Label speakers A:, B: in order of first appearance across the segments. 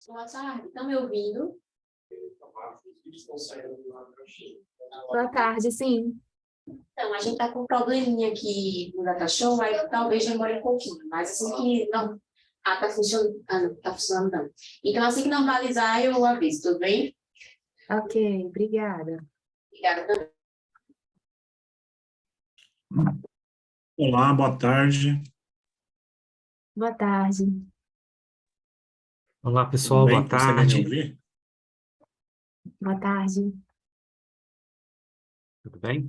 A: Boa tarde, estão me ouvindo?
B: Boa tarde, sim.
A: Então, a gente está com um probleminha aqui no Data Show, aí talvez demore um pouquinho, mas assim que não. Ah, tá funcionando. Ah, não, tá funcionando não. Então, assim que normalizar, eu aviso, tudo bem?
B: Ok, obrigada.
A: Obrigada também.
C: Olá, boa tarde.
B: Boa tarde.
D: Olá,
C: Tudo
D: pessoal,
C: bem?
D: boa
C: Conseguem me
D: tarde.
C: ouvir?
B: Boa tarde.
D: Tudo bem?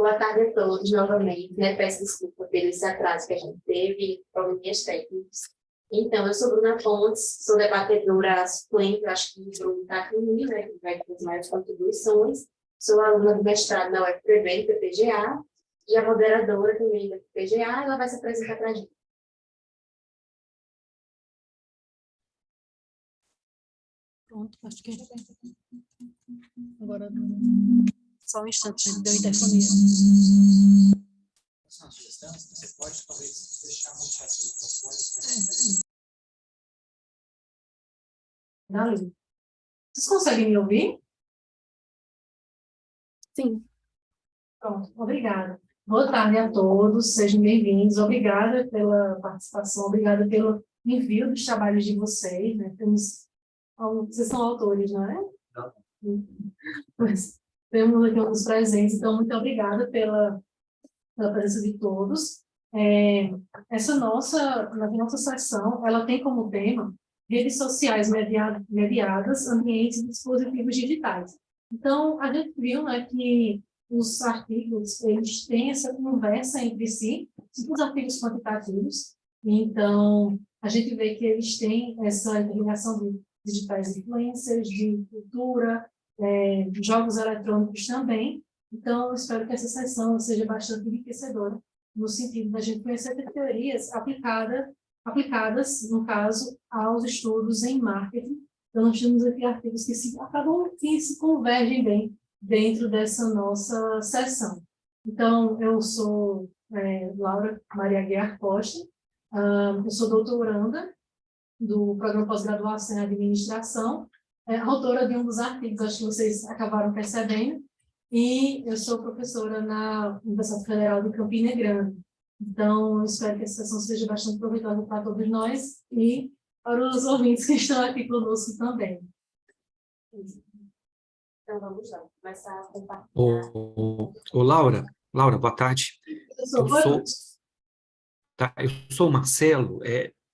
A: Boa tarde a todos novamente, né? Peço desculpa pelo esse atraso que a gente teve, probleminhas técnicos. Então, eu sou Bruna Pontes, sou debatedora suplente, acho que o Bruno está comigo, né? Que vai ter as maiores contribuições. Sou aluna do mestrado na UFPB, do PPGA, e a moderadora também da PPGA, ela vai se apresentar para a gente.
D: Pronto, acho que agora só um instante, né? Deu interfonia.
E: Você pode talvez deixar montar esse microfone.
D: Dali. Vocês conseguem me ouvir?
B: Sim.
D: Pronto, obrigada. Boa tarde a todos, sejam bem-vindos. Obrigada pela participação, obrigada pelo envio dos trabalhos de vocês, né? Vocês são autores, não é? Não. Pois, temos aqui um dos presentes, então muito obrigada pela presença de todos. Essa nossa sessão, ela tem como tema redes sociais mediadas, ambientes e dispositivos digitais. Então, a gente viu, né, que os artigos, eles têm essa conversa entre si, os artigos quantitativos, então, a gente vê que eles têm essa interligação de digitais influencers, de cultura, de jogos eletrônicos também. Então, eu espero que essa sessão seja bastante enriquecedora, no sentido da gente conhecer as teorias aplicadas, no caso, aos estudos em marketing. Então, nós temos aqui artigos que se convergem bem dentro dessa nossa sessão. Então, eu sou Laura Maria Guiar Costa, eu sou doutoranda do programa pós-graduação em administração, autora de um dos artigos, acho que vocês acabaram percebendo, e eu sou professora na Universidade Federal de Campina Grande. Então, eu espero que essa sessão seja bastante proveitosa para todos nós e para os ouvintes que estão aqui conosco também.
A: Então, vamos lá, começar a compartilhar.
E: Ô, Laura, boa tarde. Eu sou o Marcelo,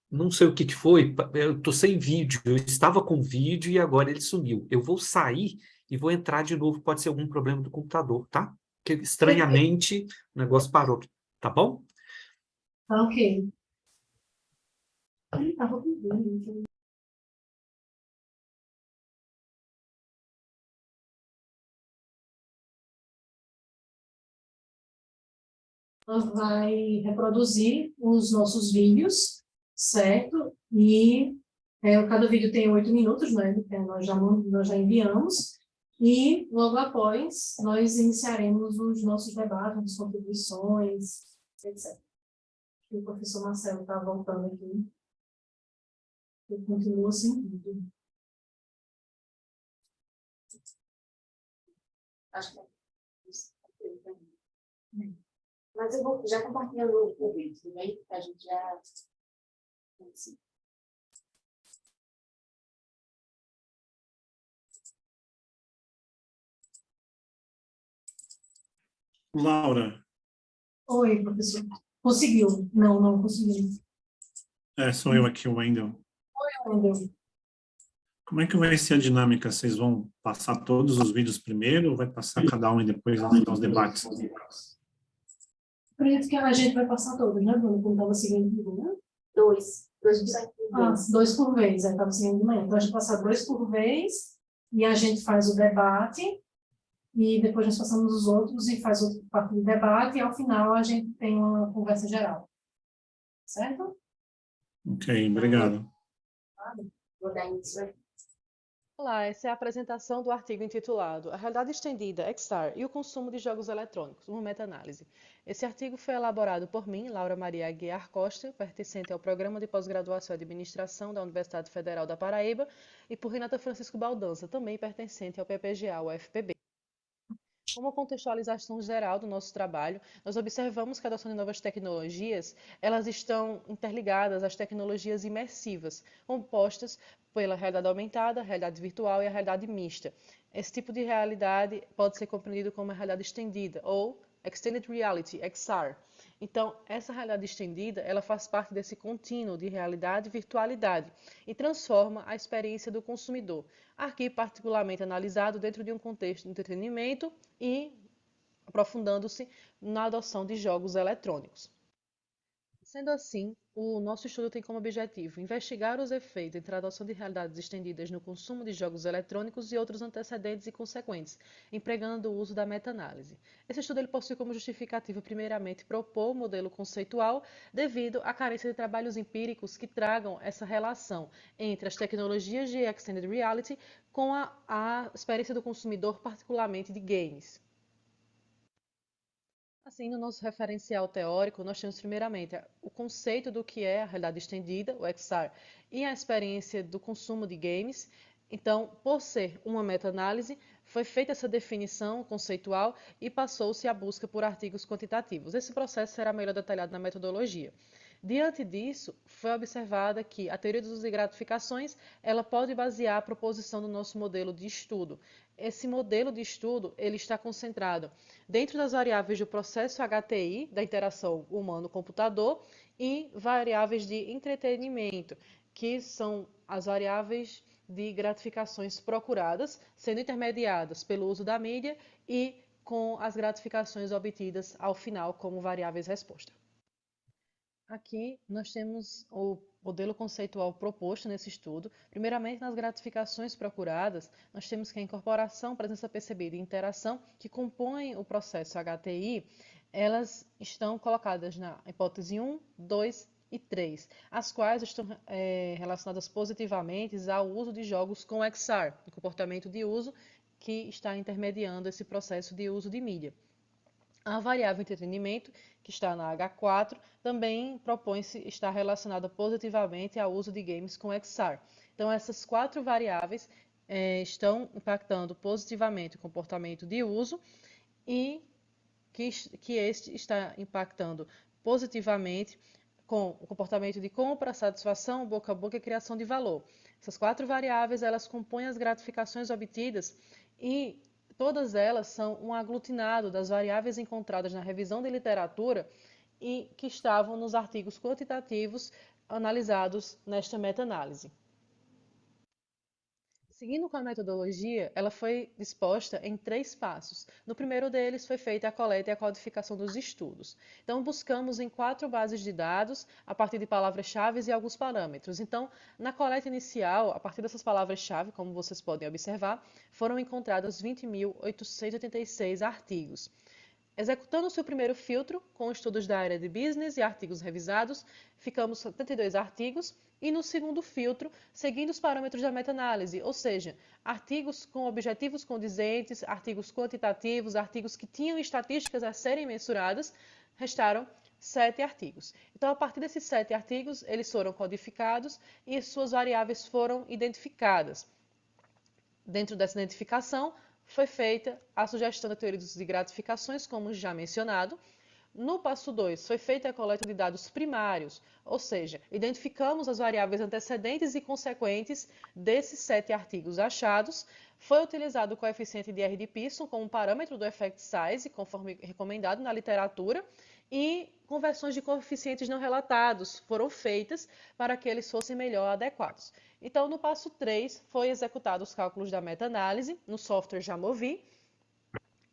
E: não sei o que foi, eu estou sem vídeo, eu estava com vídeo e agora ele sumiu. Eu vou sair e vou entrar de novo, pode ser algum problema do computador, tá? Porque estranhamente o negócio parou, tá bom?
D: Ok. Estava com vídeo. Ela vai reproduzir os nossos vídeos, certo? E cada vídeo tem 8 minutos, né? Que nós já enviamos. E logo após, nós iniciaremos os nossos debates, as contribuições, etc. O professor Marcelo está voltando aqui. Ele continua sem vídeo.
A: Acho que é isso. Mas eu vou já compartilhando o vídeo, tudo bem? A gente já...
C: Laura,
D: Oi, professor. Conseguiu? Não conseguiu.
C: sou eu aqui, o Wendel.
D: Entendeu?
C: Como é que vai ser a dinâmica? Vocês vão passar todos os vídeos primeiro ou vai passar cada um e depois os debates?
D: Acredito que a gente vai passar todos, né, Bruno? Como estava seguindo de manhã?
A: Dois por vez.
D: 2 por vez, estava seguindo de manhã. Então, a gente passa 2 por vez e a gente faz o debate e depois nós passamos os outros e faz outra parte do debate e, ao final, a gente tem uma conversa geral. Certo?
C: Ok, obrigado.
A: Vou dar início aqui.
F: Olá, essa é a apresentação do artigo intitulado A Realidade Estendida, XR e o Consumo de Jogos Eletrônicos, uma meta-análise. Esse artigo foi elaborado por mim, Laura Maria Aguiar Costa, pertencente ao Programa de Pós-Graduação em Administração da Universidade Federal da Paraíba, e por Renata Francisco Baldanza, também pertencente ao PPGA, UFPB. Como contextualização geral do nosso trabalho, nós observamos que a adoção de novas tecnologias, elas estão interligadas às tecnologias imersivas, compostas pela realidade aumentada, a realidade virtual e a realidade mista. Esse tipo de realidade pode ser compreendido como a realidade estendida, ou Extended Reality, XR. Então, essa realidade estendida, ela faz parte desse contínuo de realidade e virtualidade e transforma a experiência do consumidor. Aqui, particularmente analisado dentro de um contexto de entretenimento e aprofundando-se na adoção de jogos eletrônicos. Sendo assim, o nosso estudo tem como objetivo investigar os efeitos entre a adoção de realidades estendidas no consumo de jogos eletrônicos e outros antecedentes e consequentes, empregando o uso da meta-análise. Esse estudo ele possui como justificativa, primeiramente, propor o modelo conceitual devido à carência de trabalhos empíricos que tragam essa relação entre as tecnologias de Extended Reality com a experiência do consumidor, particularmente de games. Assim, no nosso referencial teórico, nós temos primeiramente o conceito do que é a realidade estendida, o XR, e a experiência do consumo de games. Então, por ser uma meta-análise, foi feita essa definição conceitual e passou-se à busca por artigos quantitativos. Esse processo será melhor detalhado na metodologia. Diante disso, foi observada que a teoria dos usos e gratificações ela pode basear a proposição do nosso modelo de estudo. Esse modelo de estudo ele está concentrado dentro das variáveis do processo HTI, da interação humano-computador, e variáveis de entretenimento, que são as variáveis de gratificações procuradas, sendo intermediadas pelo uso da mídia e com as gratificações obtidas ao final como variáveis resposta. Aqui nós temos o modelo conceitual proposto nesse estudo. Primeiramente, nas gratificações procuradas, nós temos que a incorporação, presença percebida e interação que compõem o processo HTI, elas estão colocadas na hipótese 1, 2 e 3, as quais estão relacionadas positivamente ao uso de jogos com XR, o comportamento de uso que está intermediando esse processo de uso de mídia. A variável entretenimento, que está na H4, também propõe-se estar relacionada positivamente ao uso de games com XR. Então, essas 4 variáveis estão impactando positivamente o comportamento de uso e que este está impactando positivamente com o comportamento de compra, satisfação, boca a boca e criação de valor. Essas 4 variáveis, elas compõem as gratificações obtidas e todas elas são um aglutinado das variáveis encontradas na revisão de literatura e que estavam nos artigos quantitativos analisados nesta meta-análise. Seguindo com a metodologia, ela foi disposta em 3 passos. No primeiro deles foi feita a coleta e a codificação dos estudos. Então, buscamos em 4 bases de dados, a partir de palavras-chave e alguns parâmetros. Então, na coleta inicial, a partir dessas palavras-chave, como vocês podem observar, foram encontrados 20.886 artigos. Executando-se o primeiro filtro, com estudos da área de business e artigos revisados, ficamos 72 artigos, e no segundo filtro, seguindo os parâmetros da meta-análise, ou seja, artigos com objetivos condizentes, artigos quantitativos, artigos que tinham estatísticas a serem mensuradas, restaram 7 artigos. Então, a partir desses 7 artigos, eles foram codificados e suas variáveis foram identificadas. Dentro dessa identificação, foi feita a sugestão da teoria de gratificações, como já mencionado. No passo 2, foi feita a coleta de dados primários, ou seja, identificamos as variáveis antecedentes e consequentes desses 7 artigos achados. Foi utilizado o coeficiente de R de Pearson como parâmetro do effect size, conforme recomendado na literatura, e conversões de coeficientes não relatados foram feitas para que eles fossem melhor adequados. Então, no passo 3, foi executado os cálculos da meta-análise no software Jamovi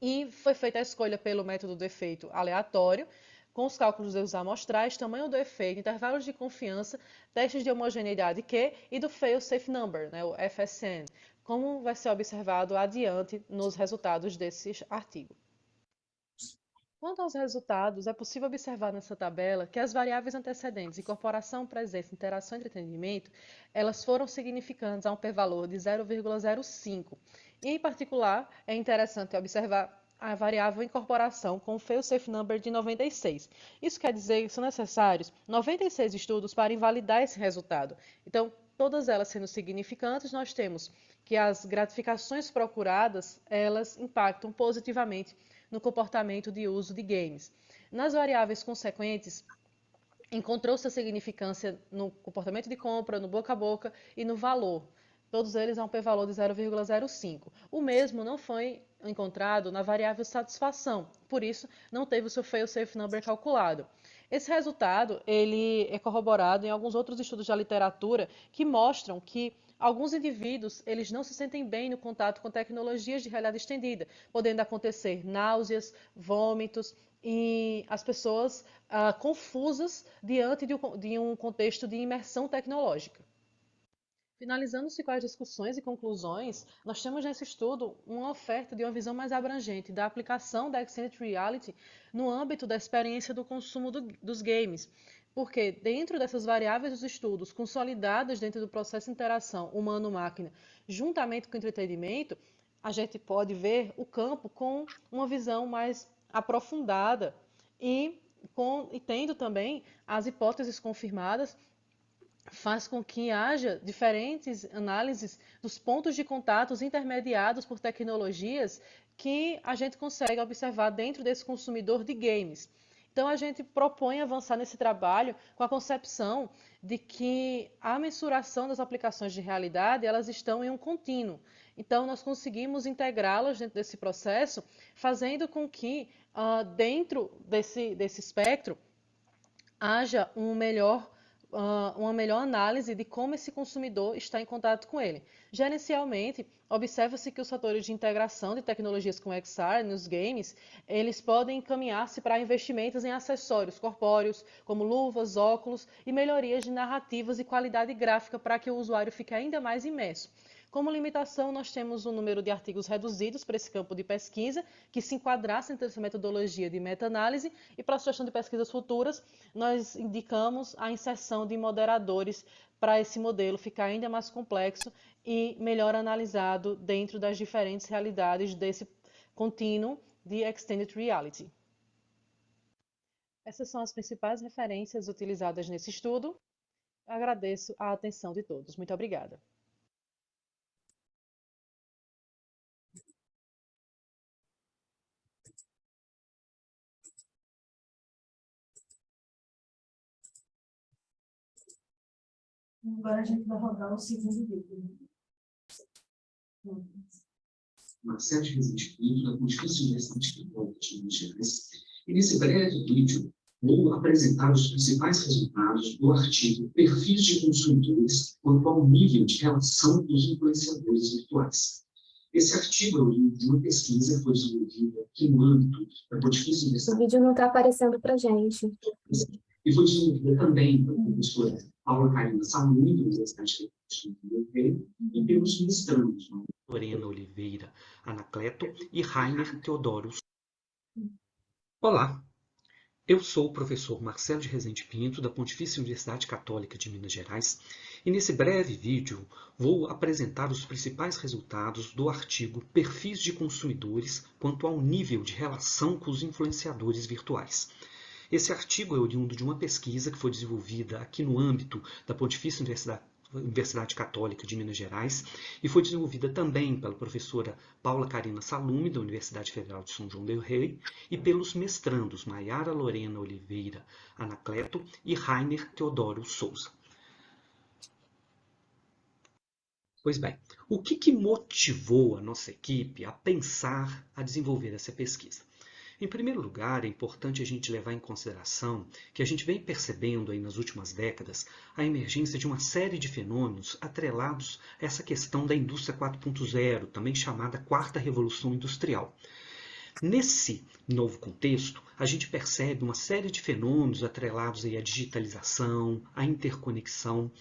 F: e foi feita a escolha pelo método do efeito aleatório, com os cálculos dos amostrais, tamanho do efeito, intervalos de confiança, testes de homogeneidade Q e do fail-safe number, né, o FSN, como vai ser observado adiante nos resultados desse artigo. Quanto aos resultados, é possível observar nessa tabela que as variáveis antecedentes, incorporação, presença, interação e entretenimento, elas foram significantes a um p-valor de 0,05. E, em particular, é interessante observar a variável incorporação com o fail-safe number de 96. Isso quer dizer que são necessários 96 estudos para invalidar esse resultado. Então, todas elas sendo significantes, nós temos que as gratificações procuradas, elas impactam positivamente no comportamento de uso de games. Nas variáveis consequentes, encontrou-se a significância no comportamento de compra, no boca a boca e no valor. Todos eles a um p-valor de 0,05. O mesmo não foi encontrado na variável satisfação, por isso não teve o seu fail-safe number calculado. Esse resultado ele é corroborado em alguns outros estudos da literatura que mostram que alguns indivíduos eles não se sentem bem no contato com tecnologias de realidade estendida, podendo acontecer náuseas, vômitos e as pessoas confusas diante de um contexto de imersão tecnológica. Finalizando-se com as discussões e conclusões, nós temos nesse estudo uma oferta de uma visão mais abrangente da aplicação da Extended Reality no âmbito da experiência do consumo dos games, porque dentro dessas variáveis dos estudos consolidadas dentro do processo de interação humano-máquina, juntamente com o entretenimento, a gente pode ver o campo com uma visão mais aprofundada e tendo também as hipóteses confirmadas, faz com que haja diferentes análises dos pontos de contatos intermediados por tecnologias que a gente consegue observar dentro desse consumidor de games. Então, a gente propõe avançar nesse trabalho com a concepção de que a mensuração das aplicações de realidade, elas estão em um contínuo. Então, nós conseguimos integrá-las dentro desse processo, fazendo com que, dentro desse espectro, haja uma melhor análise de como esse consumidor está em contato com ele. Gerencialmente, observa-se que os fatores de integração de tecnologias com XR nos games, eles podem encaminhar-se para investimentos em acessórios corpóreos, como luvas, óculos e melhorias de narrativas e qualidade gráfica para que o usuário fique ainda mais imerso. Como limitação, nós temos um número de artigos reduzidos para esse campo de pesquisa, que se enquadrassem nessa metodologia de meta-análise, e para a sugestão de pesquisas futuras, nós indicamos a inserção de moderadores para esse modelo ficar ainda mais complexo e melhor analisado dentro das diferentes realidades desse contínuo de Extended Reality. Essas são as principais referências utilizadas nesse estudo. Agradeço a atenção de todos. Muito obrigada.
D: Agora a gente vai rodar o segundo vídeo.
G: Marcelo Rezende Pinto, da Pontifícia Universidade Católica de Minas Gerais, e nesse breve vídeo vou apresentar os principais resultados do artigo Perfis de Consumidores quanto ao nível de relação dos influenciadores virtuais. Esse artigo é oriundo de uma pesquisa que foi desenvolvida aqui no âmbito da Pontifícia
B: O
G: Universidade
B: vídeo não está aparecendo para gente.
G: e foi desenvolvida também pela professora Paula Karina Salumi, da Universidade de Rio e pelos mestrandos, Lorena Oliveira Anacleto e Rainer Teodoro. Olá, eu sou o professor Marcelo de Rezende Pinto, da Pontifícia Universidade Católica de Minas Gerais, e nesse breve vídeo vou apresentar os principais resultados do artigo Perfis de Consumidores quanto ao nível de relação com os influenciadores virtuais. Esse artigo é oriundo de uma pesquisa que foi desenvolvida aqui no âmbito da Pontifícia Universidade Católica de Minas Gerais e foi desenvolvida também pela professora Paula Karina Salumi, da Universidade Federal de São João del Rei, e pelos mestrandos Maiara Lorena Oliveira Anacleto e Rainer Teodoro Souza. Pois bem, o que motivou a nossa equipe a pensar, a desenvolver essa pesquisa? Em primeiro lugar, é importante a gente levar em consideração que a gente vem percebendo aí nas últimas décadas a emergência de uma série de fenômenos atrelados a essa questão da indústria 4.0, também chamada quarta revolução industrial. Nesse novo contexto, a gente percebe uma série de fenômenos atrelados aí à digitalização, à interconexão,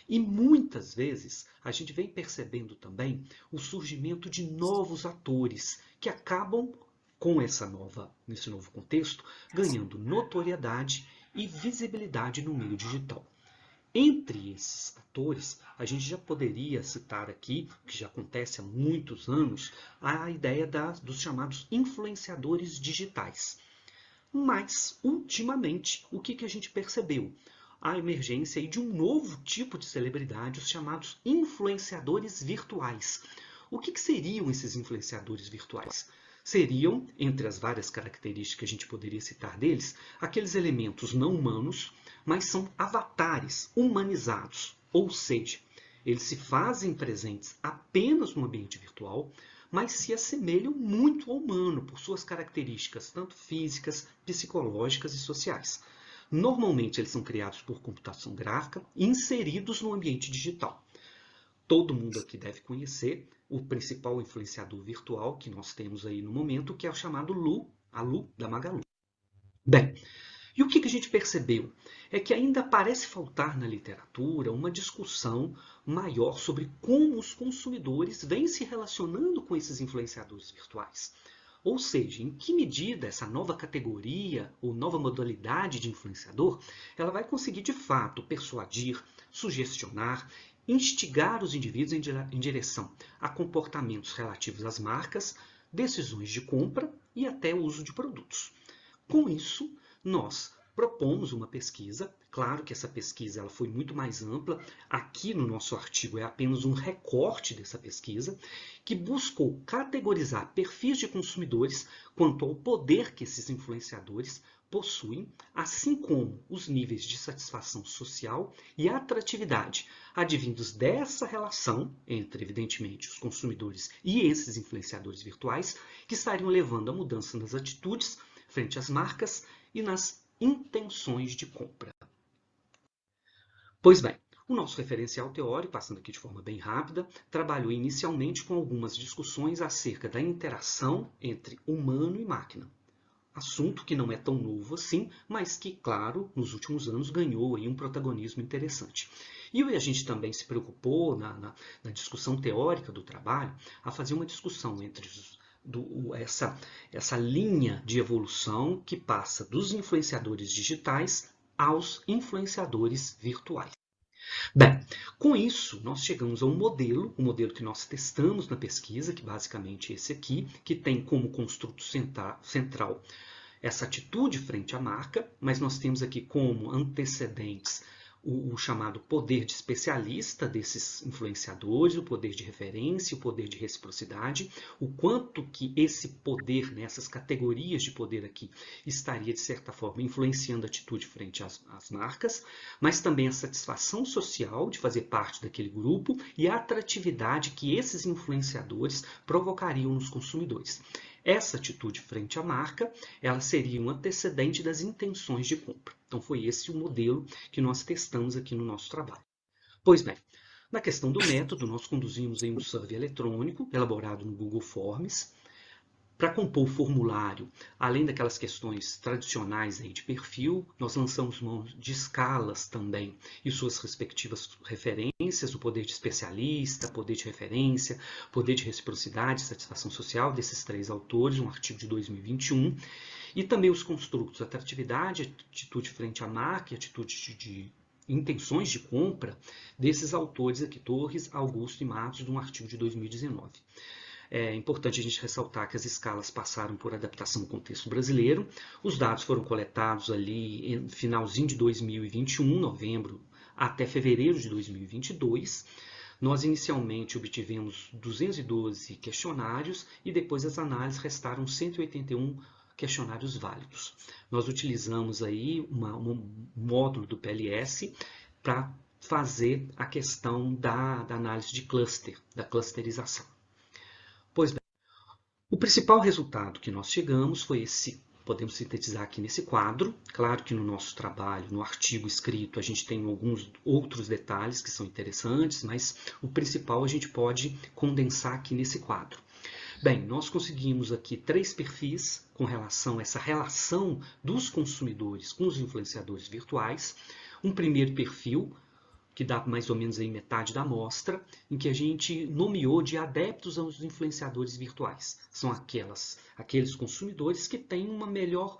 G: e muitas vezes a gente vem percebendo também o surgimento de novos atores que acabam com nesse novo contexto, ganhando notoriedade e visibilidade no meio digital. Entre esses atores, a gente já poderia citar aqui, que já acontece há muitos anos, a ideia dos chamados influenciadores digitais. Mas, ultimamente, o que a gente percebeu? A emergência aí de um novo tipo de celebridade, os chamados influenciadores virtuais. O que seriam esses influenciadores virtuais? Seriam, entre as várias características que a gente poderia citar deles, aqueles elementos não humanos, mas são avatares humanizados, ou seja, eles se fazem presentes apenas no ambiente virtual, mas se assemelham muito ao humano por suas características tanto físicas, psicológicas e sociais. Normalmente eles são criados por computação gráfica e inseridos no ambiente digital. Todo mundo aqui deve conhecer o principal influenciador virtual que nós temos aí no momento, que é o chamado Lu, a Lu da Magalu. Bem, e o que a gente percebeu? É que ainda parece faltar na literatura uma discussão maior sobre como os consumidores vêm se relacionando com esses influenciadores virtuais. Ou seja, em que medida essa nova categoria ou nova modalidade de influenciador, ela vai conseguir de fato persuadir, sugestionar, instigar os indivíduos em direção a comportamentos relativos às marcas, decisões de compra e até o uso de produtos. Com isso, nós propomos uma pesquisa. Claro que essa pesquisa ela foi muito mais ampla. Aqui no nosso artigo é apenas um recorte dessa pesquisa, que buscou categorizar perfis de consumidores quanto ao poder que esses influenciadores possuem, assim como os níveis de satisfação social e atratividade advindos dessa relação entre, evidentemente, os consumidores e esses influenciadores virtuais, que estariam levando a mudança nas atitudes frente às marcas e nas intenções de compra. Pois bem, o nosso referencial teórico, passando aqui de forma bem rápida, trabalhou inicialmente com algumas discussões acerca da interação entre humano e máquina. Assunto que não é tão novo assim, mas que, claro, nos últimos anos ganhou aí um protagonismo interessante. E a gente também se preocupou, na discussão teórica do trabalho, a fazer uma discussão entre essa linha de evolução que passa dos influenciadores digitais aos influenciadores virtuais. Bem, com isso, nós chegamos a um modelo, o modelo que nós testamos na pesquisa, que basicamente é esse aqui, que tem como construto central essa atitude frente à marca, mas nós temos aqui como antecedentes o chamado poder de especialista desses influenciadores, o poder de referência, o poder de reciprocidade, o quanto que esse poder, né, essas categorias de poder aqui, estaria, de certa forma, influenciando a atitude frente às marcas, mas também a satisfação social de fazer parte daquele grupo e a atratividade que esses influenciadores provocariam nos consumidores. Essa atitude frente à marca, ela seria um antecedente das intenções de compra. Então foi esse o modelo que nós testamos aqui no nosso trabalho. Pois bem, na questão do método, nós conduzimos aí um survey eletrônico elaborado no Google Forms. Para compor o formulário, além daquelas questões tradicionais aí de perfil, nós lançamos mão de escalas também e suas respectivas referências, o poder de especialista, poder de referência, poder de reciprocidade e satisfação social desses três autores, um artigo de 2021, e também os construtos atratividade, atitude frente à marca e atitude de intenções de compra desses autores aqui, Torres, Augusto e Matos, de um artigo de 2019. É importante a gente ressaltar que as escalas passaram por adaptação ao contexto brasileiro. Os dados foram coletados ali em finalzinho de 2021, novembro, até fevereiro de 2022. Nós inicialmente obtivemos 212 questionários e depois das análises restaram 181 questionários válidos. Nós utilizamos aí um módulo do PLS para fazer a questão da análise de cluster, da clusterização. Pois bem, o principal resultado que nós chegamos foi esse, podemos sintetizar aqui nesse quadro. Claro que no nosso trabalho, no artigo escrito, a gente tem alguns outros detalhes que são interessantes, mas o principal a gente pode condensar aqui nesse quadro. Bem, nós conseguimos aqui 3 perfis com relação a essa relação dos consumidores com os influenciadores virtuais. Um primeiro perfil, que dá mais ou menos aí metade da amostra, em que a gente nomeou de adeptos aos influenciadores virtuais. São aqueles consumidores que têm uma melhor,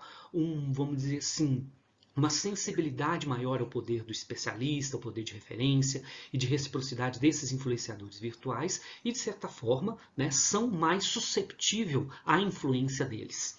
G: vamos dizer assim, uma sensibilidade maior ao poder do especialista, ao poder de referência e de reciprocidade desses influenciadores virtuais e, de certa forma, né, são mais susceptíveis à influência deles.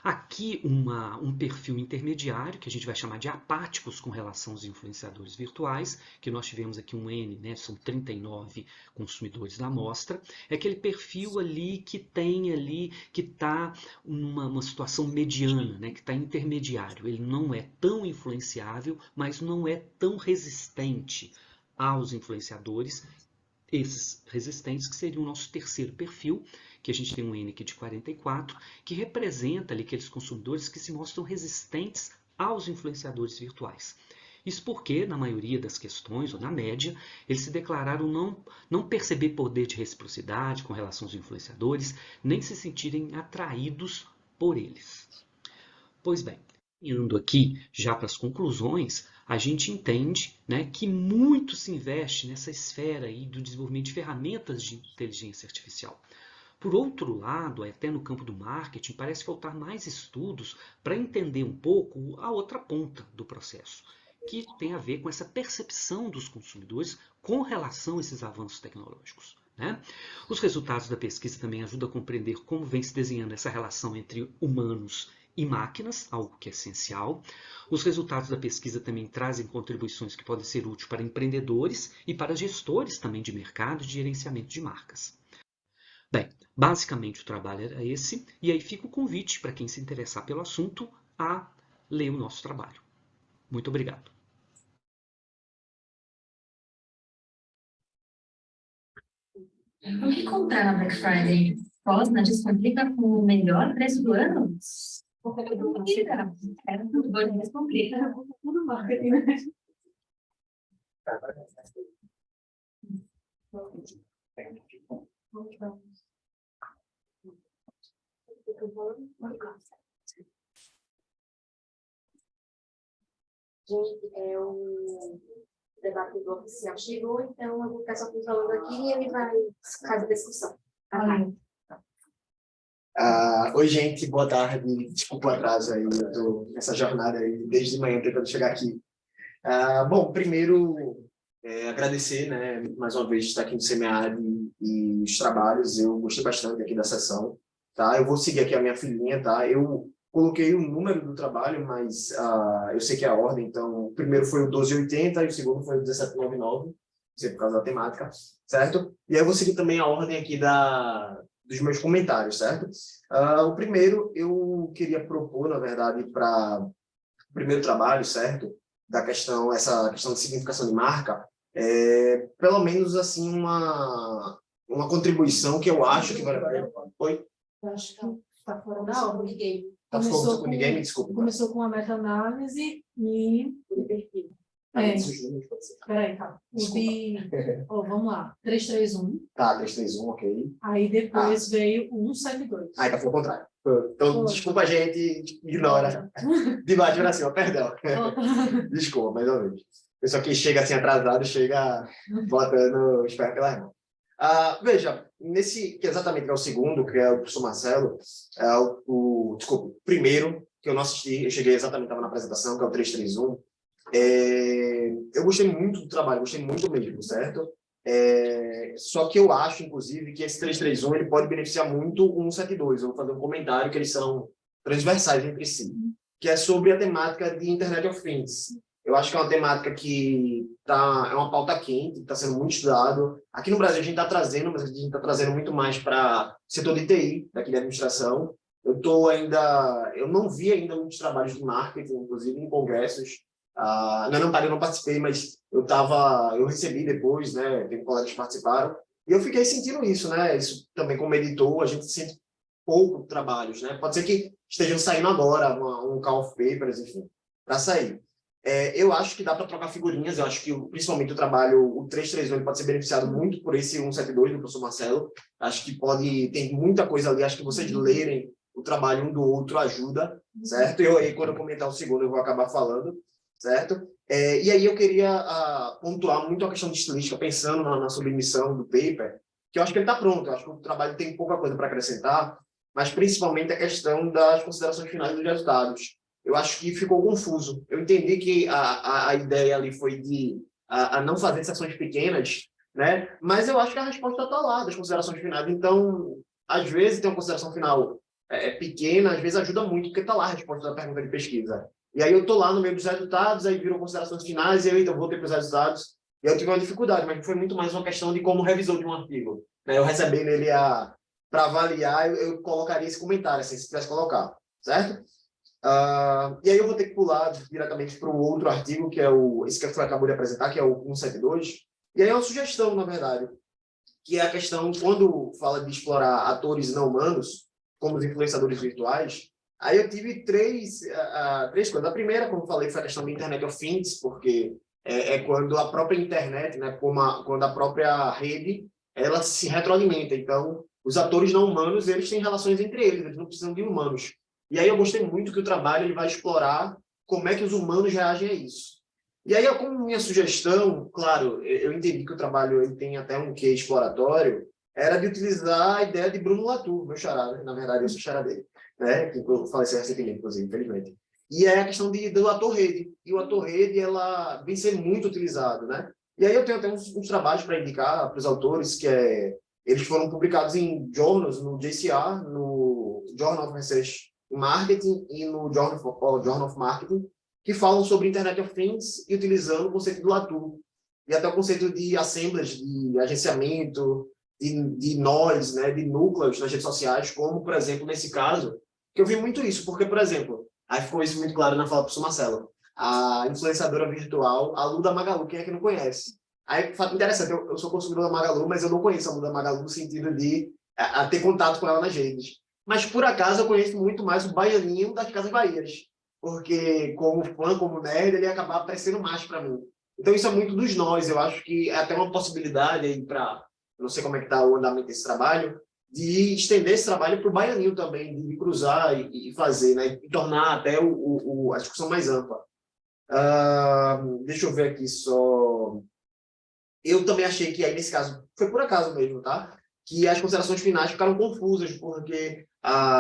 G: Aqui um perfil intermediário, que a gente vai chamar de apáticos com relação aos influenciadores virtuais, que nós tivemos aqui um N, né, são 39 consumidores da amostra, é aquele perfil ali que tem ali, que está numa situação mediana, né, que está intermediário. Ele não é tão influenciável, mas não é tão resistente aos influenciadores, esses resistentes que seria o nosso terceiro perfil, que a gente tem um N aqui de 44, que representa ali aqueles consumidores que se mostram resistentes aos influenciadores virtuais. Isso porque, na maioria das questões, ou na média, eles se declararam não perceber poder de reciprocidade com relação aos influenciadores, nem se sentirem atraídos por eles. Pois bem, indo aqui já para as conclusões, a gente entende, né, que muito se investe nessa esfera aí do desenvolvimento de ferramentas de inteligência artificial. Por outro lado, até no campo do marketing, parece faltar mais estudos para entender um pouco a outra ponta do processo, que tem a ver com essa percepção dos consumidores com relação a esses avanços tecnológicos, né? Os resultados da pesquisa também ajudam a compreender como vem se desenhando essa relação entre humanos e máquinas, algo que é essencial. Os resultados da pesquisa também trazem contribuições que podem ser úteis para empreendedores e para gestores também de mercado e de gerenciamento de marcas. Bem, basicamente o trabalho era esse, e aí fica o convite para quem se interessar pelo assunto a ler o nosso trabalho. Muito obrigado.
H: O que comprar na Black Friday? Fosna descomplica com o melhor preço do ano? Descomplica. Descomplica.
D: Tudo marketing, né?
A: Gente, o debatedor oficial chegou, então eu vou ficar só falando aqui e ele vai fazer a discussão.
I: Oi, gente, boa tarde. Desculpa o atraso aí, eu tô nessa jornada aí, desde manhã tentando chegar aqui. Bom, primeiro, agradecer, né, mais uma vez estar aqui no SEMEAD e os trabalhos, eu gostei bastante aqui da sessão, tá? Eu vou seguir aqui a minha filhinha, tá? Eu coloquei o número do trabalho, mas eu sei que é a ordem, então o primeiro foi o 1280 e o segundo foi o 1799, não sei por causa da temática, certo? E aí eu vou seguir também a ordem aqui dos meus comentários, certo? O primeiro, eu queria propor, na verdade, para o primeiro trabalho, certo? Essa questão de significação de marca, pelo menos, assim, uma contribuição que eu acho que vale a pena. Oi?
D: Eu acho que está fora da ordem.
I: Tá falando com ninguém? Me desculpa.
D: Começou com a meta-análise e... Peraí, tá. Vamos lá. 331.
I: Tá, 331, ok.
D: Aí depois veio o 172.
I: Aí tá, foi o contrário. Então, desculpa, gente, ignora. Debate de oração, perdão. Desculpa, mais uma vez. Pessoal que chega assim atrasado, chega botando os pés pela mão. Veja, que exatamente é o segundo, que é o professor Marcelo, desculpa, o primeiro, que eu não assisti, eu cheguei exatamente, estava na apresentação, que é o 331. Eu gostei muito do trabalho, gostei muito mesmo, certo? Só que eu acho, inclusive, que esse 331 ele pode beneficiar muito o 172. Eu vou fazer um comentário que eles são transversais entre si, que é sobre a temática de Internet of Things. Eu acho que é uma temática que é uma pauta quente, está sendo muito estudado. Aqui no Brasil a gente está trazendo, mas a gente está trazendo muito mais para o setor de TI, daqui da administração. Eu não vi ainda muitos trabalhos de marketing, inclusive em congressos. Eu não participei, mas eu recebi depois, né? Tem colegas que participaram, e eu fiquei sentindo isso, né? Isso também como editor, a gente sente pouco trabalhos, né? Pode ser que estejam saindo agora, um call of papers, enfim, para sair. Eu acho que dá para trocar figurinhas, eu acho que principalmente o trabalho, o 331, ele pode ser beneficiado muito por esse 172 do professor Marcelo, acho que tem muita coisa ali, acho que vocês lerem o trabalho um do outro ajuda, certo? Quando eu comentar o segundo, eu vou acabar falando, certo? E aí eu queria pontuar muito a questão de estilística, pensando na submissão do paper, que eu acho que ele está pronto, eu acho que o trabalho tem pouca coisa para acrescentar, mas principalmente a questão das considerações finais dos resultados. Eu acho que ficou confuso. Eu entendi que a ideia ali foi de não fazer sessões pequenas, né? Mas eu acho que a resposta está lá, das considerações finais. Então, às vezes, ter uma consideração final pequena, às vezes ajuda muito, porque está lá a resposta da pergunta de pesquisa. E aí eu estou lá no meio dos resultados, aí viram considerações finais, e eu então voltei para os resultados, e eu tive uma dificuldade, mas foi muito mais uma questão de como revisor de um artigo. Né? Eu recebendo ele para avaliar, eu colocaria esse comentário, assim, se tivesse colocar, certo? E aí eu vou ter que pular diretamente para o outro artigo, que é esse que você acabou de apresentar, que é o 172, e aí é uma sugestão, na verdade, que é a questão, quando fala de explorar atores não humanos, como os influenciadores virtuais, Aí eu tive três coisas. A primeira, como eu falei, foi a questão da Internet of Things, porque é quando a própria internet, né, quando a própria rede, ela se retroalimenta. Então, os atores não humanos, eles têm relações entre eles não precisam de humanos. E aí eu gostei muito que o trabalho ele vai explorar como é que os humanos reagem a isso. E aí, como minha sugestão, claro, eu entendi que o trabalho ele tem até um quê exploratório, era de utilizar a ideia de Bruno Latour, meu xará, né? Na verdade, eu sou xará dele, né? Que eu faleceu recentemente, inclusive, infelizmente. E é a questão do ator-rede. E o ator-rede, ela vem sendo muito utilizado, né? E aí eu tenho até uns trabalhos para indicar para os autores, eles foram publicados em journals, no JCR, no Journal of Research in Marketing e no Journal of Marketing, que falam sobre Internet of Things e utilizando o conceito do Latour. E até o conceito de assemblies, de agenciamento, de nós, né, de núcleos nas redes sociais, como, por exemplo, nesse caso, que eu vi muito isso, porque, por exemplo, aí ficou isso muito claro na fala do professor Marcelo, a influenciadora virtual, a Lu da Magalu, quem é que não conhece? Aí, fato interessante, eu sou consumidor da Magalu, mas eu não conheço a Lu da Magalu no sentido de ter contato com ela nas redes. Mas, por acaso, eu conheço muito mais o Baianinho das Casas Bahias, porque, como fã, como nerd, ele ia acabar aparecendo mais para mim. Então, isso é muito dos nós, eu acho que é até uma possibilidade aí para, não sei como é que está o andamento desse trabalho, de estender esse trabalho para o Baianinho também, de cruzar e fazer, né, e tornar até a discussão mais ampla. Deixa eu ver aqui só. Eu também achei que aí, nesse caso, foi por acaso mesmo, tá? Que as considerações finais ficaram confusas, porque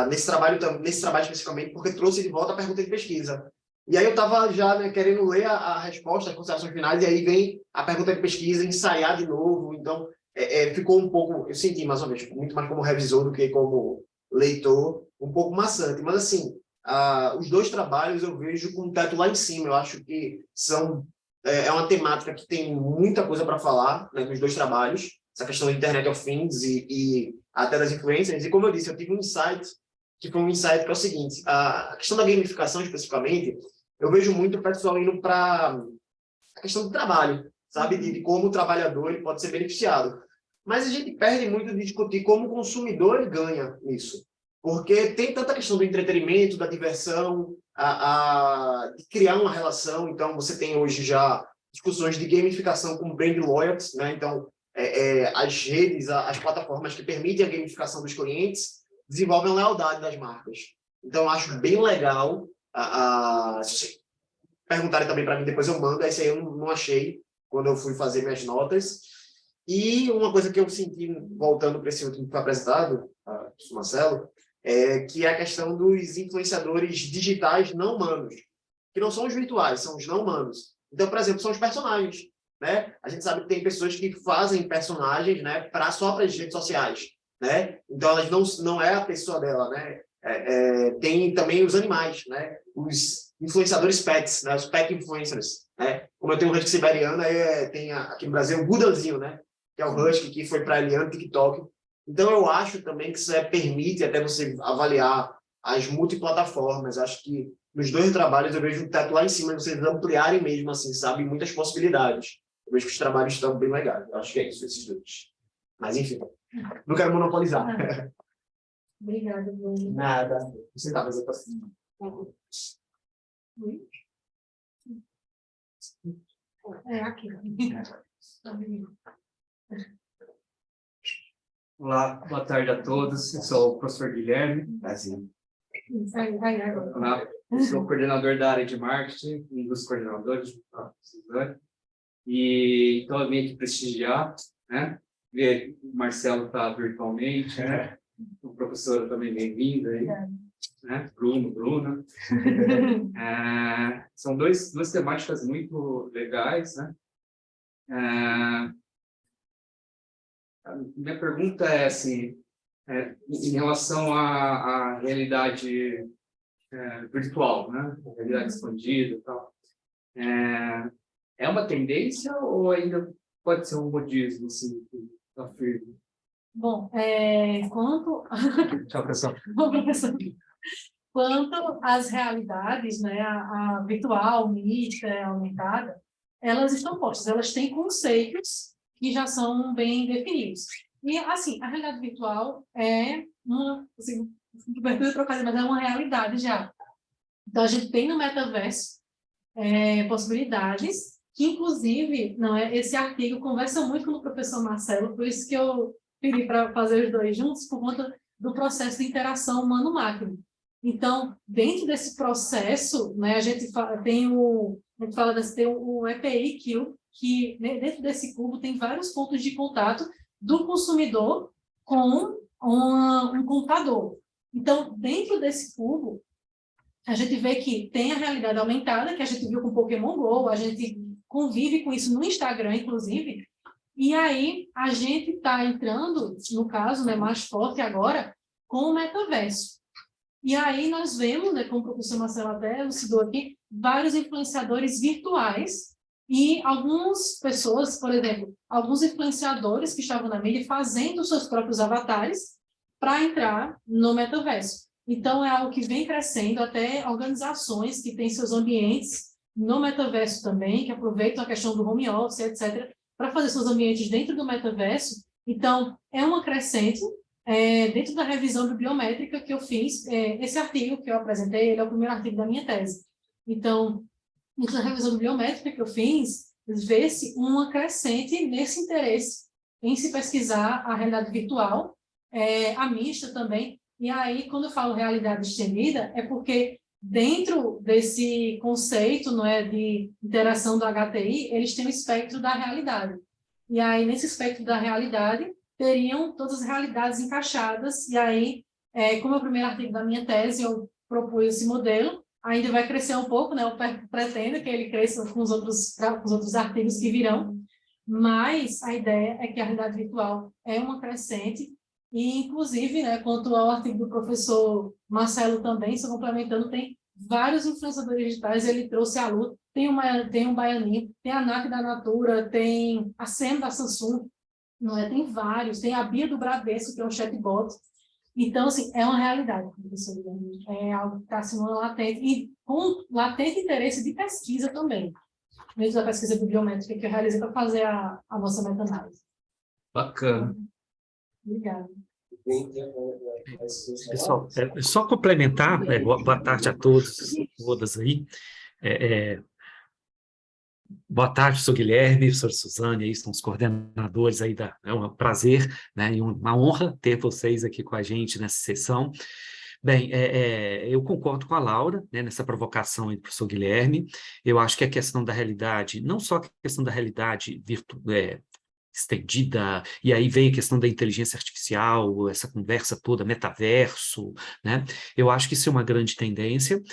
I: nesse trabalho especificamente, porque trouxe de volta a pergunta de pesquisa. E aí eu estava já, né, querendo ler a resposta, as considerações finais, e aí vem a pergunta de pesquisa, ensaiar de novo. Então, ficou um pouco, eu senti mais ou menos, muito mais como revisor do que como leitor, um pouco maçante. Mas, assim, os dois trabalhos eu vejo com o teto lá em cima. Eu acho que é uma temática que tem muita coisa para falar, né, nos dois trabalhos, essa questão da Internet of Things e até das influências. E, como eu disse, eu tive um insight, que foi um insight que é o seguinte, a questão da gamificação, especificamente, eu vejo muito o pessoal indo para a questão do trabalho, sabe? De como o trabalhador ele pode ser beneficiado. Mas a gente perde muito de discutir como o consumidor ele ganha nisso. Porque tem tanta questão do entretenimento, da diversão, de criar uma relação. Então, você tem hoje já discussões de gamificação com brand loyalty, né? Então, as redes, as plataformas que permitem a gamificação dos clientes desenvolvem a lealdade das marcas. Então, eu acho bem legal. Se vocês perguntarem também para mim, depois eu mando. Esse aí eu não achei quando eu fui fazer minhas notas. E uma coisa que eu senti, voltando para esse último que foi apresentado, Marcelo, que é a questão dos influenciadores digitais não humanos, que não são os virtuais, são os não humanos. Então, por exemplo, são os personagens, né? A gente sabe que tem pessoas que fazem personagens, né, só para as redes sociais, né? Então, elas não é a pessoa dela, né? Tem também os animais, né? Os influenciadores pets, né? Os pet influencers, né? Como eu tenho um husky siberiano, tem aqui no Brasil o Budanzinho, né? Que é o husky que foi para Eliane, TikTok. Então, eu acho também que isso permite até você avaliar as multiplataformas. Acho que nos dois trabalhos eu vejo um teto lá em cima, de vocês ampliarem mesmo, assim, sabe? Muitas possibilidades. Eu vejo que os trabalhos estão bem legais. Eu acho que é isso, esses dois. Mas, enfim, não quero monopolizar.
D: Obrigada, Bruno.
I: Nada. Você está fazendo assim.
D: Aqui.
J: Olá, boa tarde a todos. Eu sou o professor Guilherme. Olá, eu sou coordenador da área de marketing, um dos coordenadores da Suzane. E então eu vim aqui prestigiar, né? Ver o Marcelo está virtualmente, né? O professor também bem-vindo aí, né? Bruna. São duas temáticas muito legais, né? Minha pergunta é assim, em relação à realidade virtual, né? A realidade expandida e tal. É uma tendência ou ainda pode ser um modismo, assim, que está firme?
D: Bom, quanto...
J: Tchau, pessoal.
D: Bom, professor. Quanto às realidades, né, a virtual, mista, aumentada, elas estão postas, elas têm conceitos que já são bem definidos. E, assim, a realidade virtual é cobertura trocada, mas é uma realidade já. Então, a gente tem no metaverso possibilidades que, inclusive, não é, esse artigo conversa muito com o professor Marcelo, por isso que eu pedi para fazer os dois juntos, por conta do processo de interação humano-máquina. Então, dentro desse processo, né, a gente tem o EPI Cube, que dentro desse cubo tem vários pontos de contato do consumidor com um computador. Então, dentro desse cubo, a gente vê que tem a realidade aumentada, que a gente viu com Pokémon GO, a gente convive com isso no Instagram, inclusive, e aí a gente está entrando, no caso, né, mais forte agora, com o metaverso. E aí nós vemos, né, como o professor Marcelo até elucidou aqui, vários influenciadores virtuais e algumas pessoas, por exemplo, alguns influenciadores que estavam na mídia fazendo seus próprios avatares para entrar no metaverso. Então, é algo que vem crescendo, até organizações que têm seus ambientes no metaverso também, que aproveitam a questão do home office, etc., para fazer seus ambientes dentro do metaverso. Então, é uma crescente. Dentro da revisão bibliométrica que eu fiz, esse artigo que eu apresentei, ele é o primeiro artigo da minha tese. Então, dentro da revisão bibliométrica que eu fiz, vê-se uma crescente nesse interesse em se pesquisar a realidade virtual, a mista também. E aí, quando eu falo realidade estendida, é porque dentro desse conceito, não é, de interação do HTI, eles têm o espectro da realidade. E aí, nesse espectro da realidade, teriam todas as realidades encaixadas, e aí, como é o primeiro artigo da minha tese, eu propus esse modelo, ainda vai crescer um pouco, né? Eu pretendo que ele cresça com os outros artigos que virão, mas a ideia é que a realidade virtual é uma crescente, e inclusive, né, quanto ao artigo do professor Marcelo também, só complementando, tem vários influenciadores digitais, ele trouxe à luta, tem um Baianinho, tem a NAC da Natura, tem a SEM da Samsung, não é? Tem vários, tem a Bia do Bradesco, que é um chatbot. Então, assim, é uma realidade, professor Guilherme. É algo que está assim, latente, e com latente interesse de pesquisa também, mesmo da pesquisa bibliométrica que eu realizei para fazer a nossa meta-análise.
G: Bacana.
D: Obrigada.
E: Pessoal, só complementar, boa tarde a todos, todas aí. Boa tarde, professor Guilherme, professor Suzane, aí estão os coordenadores aí, é um prazer, né, e uma honra ter vocês aqui com a gente nessa sessão. Bem, eu concordo com a Laura, né, nessa provocação aí do professor Guilherme. Eu acho que a questão da realidade, não só a questão da realidade estendida, e aí vem a questão da inteligência artificial, essa conversa toda, metaverso, né? Eu acho que isso é uma grande tendência.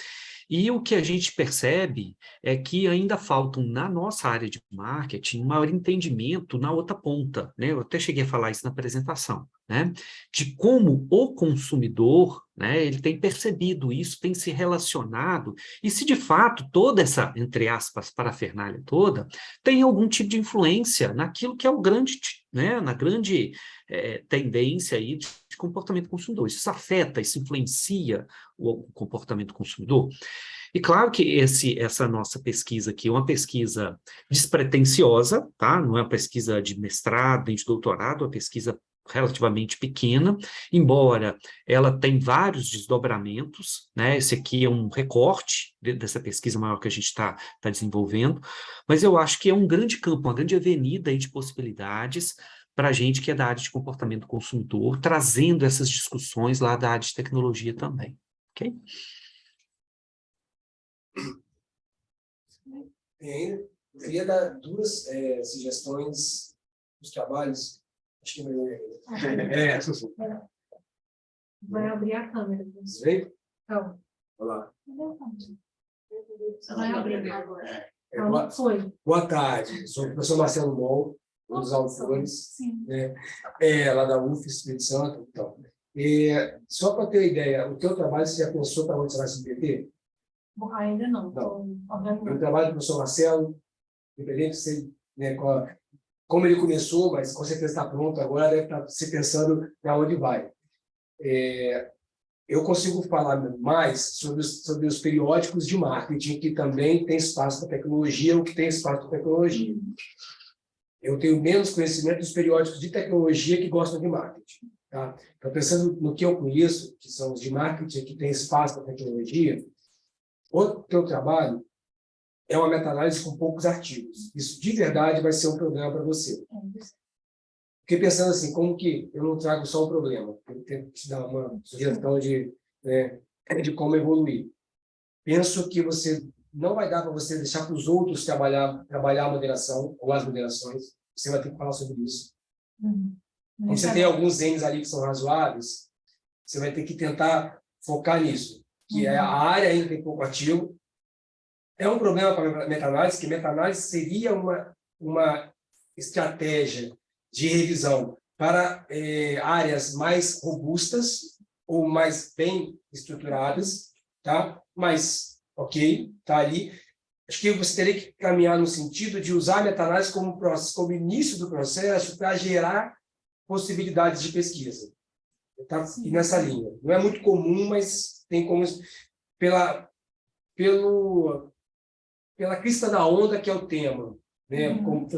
E: E o que a gente percebe é que ainda faltam, na nossa área de marketing, um maior entendimento na outra ponta, né? Eu até cheguei a falar isso na apresentação, né? De como o consumidor, né, ele tem percebido isso, tem se relacionado, e se de fato toda essa, entre aspas, parafernália toda, tem algum tipo de influência naquilo que é o grande, né, na grande tendência aí de comportamento consumidor. Isso afeta, isso influencia o comportamento consumidor. E claro que essa nossa pesquisa aqui é uma pesquisa despretensiosa, tá? Não é uma pesquisa de mestrado, nem de doutorado, é uma pesquisa relativamente pequena, embora ela tenha vários desdobramentos, né? Esse aqui é um recorte dessa pesquisa maior que a gente está desenvolvendo, mas eu acho que é um grande campo, uma grande avenida aí de possibilidades para a gente que é da área de comportamento do consumidor, trazendo essas discussões lá da área de tecnologia também, ok?
K: Bem, eu queria dar duas sugestões dos trabalhos. Acho que é melhor.
D: Vai abrir a câmera.
K: Vem?
D: Então.
K: Olá.
D: Vai abrir agora.
K: Boa tarde, sou o professor Marcelo Mol, um dos autores, né, lá da UF, Espírito Santo. Então. Só para ter uma ideia, o teu trabalho você já pensou para onde você vai submeter?
D: Bom, ainda não.
K: Eu trabalho com o professor Marcelo, independente de ser, né, como ele começou, mas com certeza está pronto agora, deve estar se pensando para onde vai. Eu consigo falar mais sobre os periódicos de marketing, que também tem espaço para tecnologia, ou que tem espaço para tecnologia. Eu tenho menos conhecimento dos periódicos de tecnologia que gostam de marketing. Tá? Então, pensando no que eu conheço, que são os de marketing, que tem espaço para tecnologia, o teu trabalho é uma meta-análise com poucos artigos. Isso, de verdade, vai ser um problema para você. Fiquei pensando assim, como que eu não trago só o problema? Eu tento te dar uma sugestão de como evoluir. Penso que você não vai dar para você deixar para os outros trabalhar a moderação ou as moderações. Você vai ter que falar sobre isso. Como você tem alguns N's ali que são razoáveis, você vai ter que tentar focar nisso, que é a área ainda tem pouco artigo. É um problema para a meta-análise, que meta-análise seria uma estratégia de revisão para áreas mais robustas ou mais bem estruturadas, tá? Mas, ok, tá ali. Acho que você teria que caminhar no sentido de usar a meta-análise como início do processo para gerar possibilidades de pesquisa. Tá? E nessa linha. Não é muito comum, mas tem como... Pela crista da onda, que é o tema, né? Como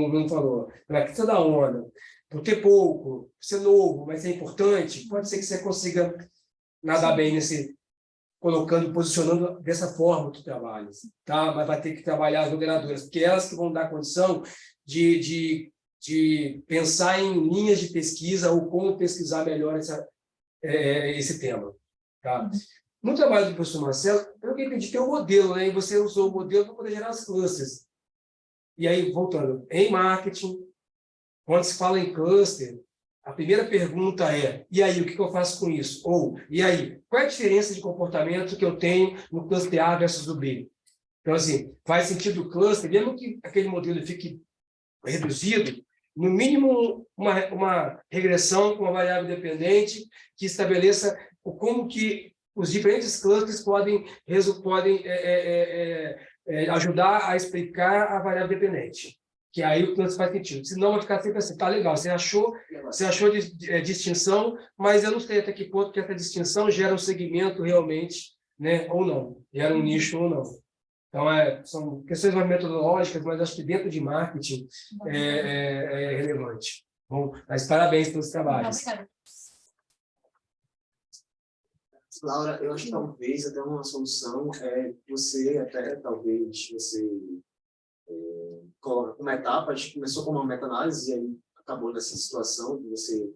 K: o Bruno falou, pela crista da onda, por ter pouco, por ser novo, mas é importante, pode ser que você consiga nadar bem posicionando dessa forma o trabalho, tá? Mas vai ter que trabalhar as moderadoras, porque elas que vão dar condição de pensar em linhas de pesquisa ou como pesquisar melhor esse tema, tá? No trabalho do professor Marcelo, eu queria pedir que é um modelo, né? E você usou o modelo para poder gerar as clusters. E aí, voltando, em marketing, quando se fala em cluster, a primeira pergunta é: e aí, o que eu faço com isso? Ou, e aí, qual é a diferença de comportamento que eu tenho no cluster A versus o B? Então, assim, faz sentido o cluster, mesmo que aquele modelo fique reduzido, no mínimo uma regressão com uma variável dependente que estabeleça como que os diferentes clusters podem ajudar a explicar a variável dependente. Que aí o cluster faz sentido. Senão vai ficar sempre assim, tá legal, você achou distinção, mas eu não sei até que ponto que essa distinção gera um segmento realmente, né, ou não, gera um nicho ou não. Então, são questões mais metodológicas, mas acho que dentro de marketing é relevante. Bom, mas parabéns pelos trabalhos.
I: Laura, eu acho que talvez até uma solução é você, até talvez, você coloca uma etapa, a gente começou com uma meta-análise e aí acabou nessa situação de você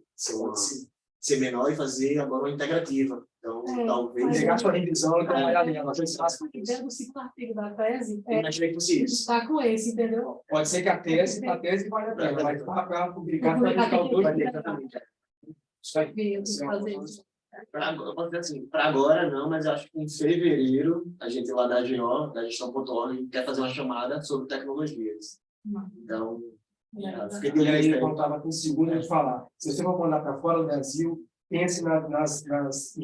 I: ser menor e fazer agora uma integrativa. Então, talvez...
K: Pegar sua revisão e trabalhar nela.
D: Dentro do segundo artigo da tese,
I: imaginei que fosse isso.
D: está com esse, entendeu?
K: Pode ser que a tese vale a pena, mas para publicar, para o dois.
I: Exatamente.
K: Isso aí.
D: Eu tenho que fazer isso.
I: Para agora não, mas eu acho que em fevereiro a gente lá da AGO, da Gestão.org, quer fazer uma chamada sobre tecnologias. Então, fiquei de
K: E aí,
I: olho.
K: como estava com o segundo de falar, se você for mandar para fora do Brasil, pense nos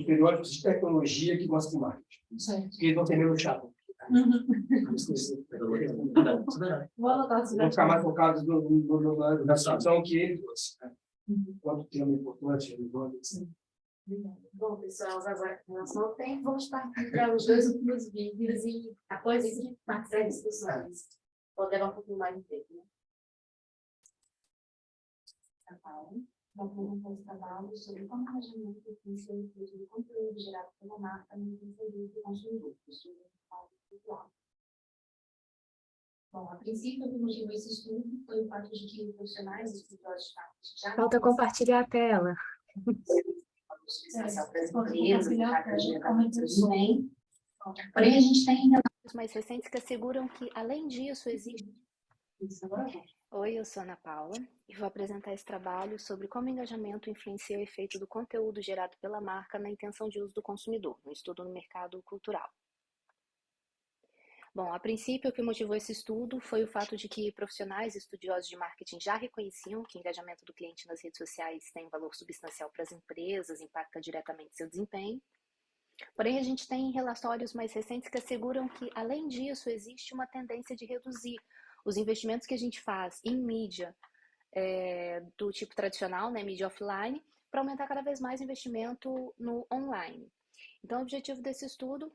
K: periódicos de tecnologia que gostam de marketing. Porque eles vão ter menos chato.
D: Vou anotar isso.
K: Vão ficar mais focados na situação que eles. Quanto tema importante, relevante.
A: Bom, pessoal, agora nós não tem, vamos partir para os dois últimos vídeos e após isso a gente parte para as discussões. Pode levar um pouquinho mais de tempo, né?
H: Vamos apresentar esse trabalho sobre como o engajamento influencia o efeito do conteúdo gerado pela marca no desenvolvimento do consumidor, sobre o mercado virtual. Bom, a princípio, o motivo desse estudo foi o fato de que profissionais e estudiosos de marketing já
B: Falta compartilhar a tela.
H: especial para as empresas, para gerar bem. Porém, a gente tem
B: Os mais recentes que asseguram que, além disso, existe... Oi, eu sou Ana Paula e vou apresentar esse trabalho sobre como o engajamento influencia o efeito do conteúdo gerado pela marca na intenção de uso do consumidor, um estudo no mercado cultural. Bom, a princípio, o que motivou esse estudo foi o fato de que profissionais e estudiosos de marketing já reconheciam que o engajamento do cliente nas redes sociais tem valor substancial para as empresas, impacta diretamente seu desempenho. Porém, a gente tem relatórios mais recentes que asseguram que, além disso, existe uma tendência de reduzir os investimentos que a gente faz em mídia do tipo tradicional, né, mídia offline, para aumentar cada vez mais o investimento no online. Então, o objetivo desse estudo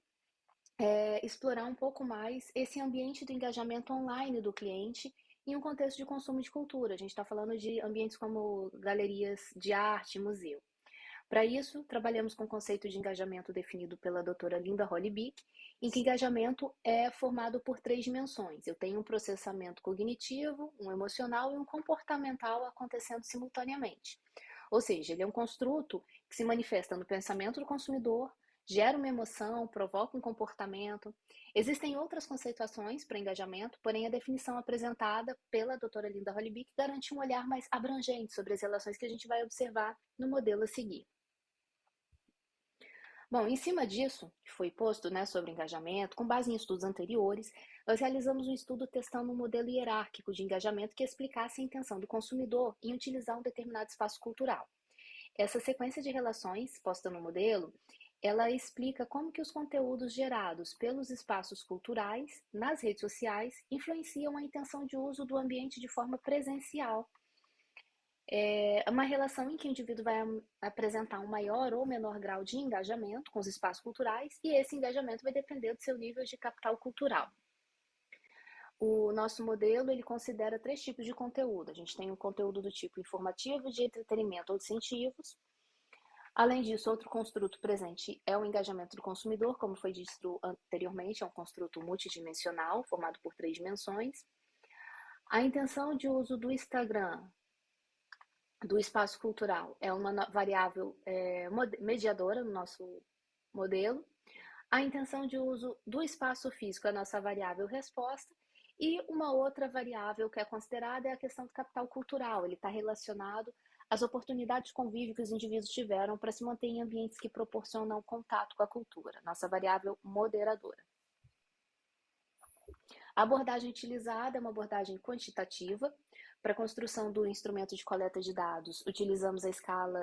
B: explorar um pouco mais esse ambiente do engajamento online do cliente em um contexto de consumo de cultura. A gente está falando de ambientes como galerias de arte, museu. Para isso, trabalhamos com o conceito de engajamento definido pela doutora Linda Hollybeek, em que engajamento é formado por 3 dimensões. Eu tenho um processamento cognitivo, um emocional e um comportamental acontecendo simultaneamente. Ou seja, ele é um construto que se manifesta no pensamento do consumidor, gera uma emoção, provoca um comportamento. Existem outras conceituações para engajamento, porém a definição apresentada pela doutora Linda Hollybeek garante um olhar mais abrangente sobre as relações que a gente vai observar no modelo a seguir. Bom, em cima disso, que foi posto, né, sobre engajamento, com base em estudos anteriores, nós realizamos um estudo testando um modelo hierárquico de engajamento que explicasse a intenção do consumidor em utilizar um determinado espaço cultural. Essa sequência de relações posta no modelo, ela explica como que os conteúdos gerados pelos espaços culturais nas redes sociais influenciam a intenção de uso do ambiente de forma presencial. É uma relação em que o indivíduo vai apresentar um maior ou menor grau de engajamento com os espaços culturais e esse engajamento vai depender do seu nível de capital cultural. O nosso modelo, ele considera 3 tipos de conteúdo. A gente tem um conteúdo do tipo informativo, de entretenimento ou de incentivos. Além disso, outro construto presente é o engajamento do consumidor, como foi dito anteriormente, é um construto multidimensional, formado por 3 dimensões. A intenção de uso do Instagram, do espaço cultural, é uma variável mediadora no nosso modelo. A intenção de uso do espaço físico é a nossa variável resposta. E uma outra variável que é considerada é a questão do capital cultural. Ele está relacionado às oportunidades de convívio que os indivíduos tiveram para se manter em ambientes que proporcionam contato com a cultura, nossa variável moderadora. A abordagem utilizada é uma abordagem quantitativa. Para a construção do instrumento de coleta de dados, utilizamos a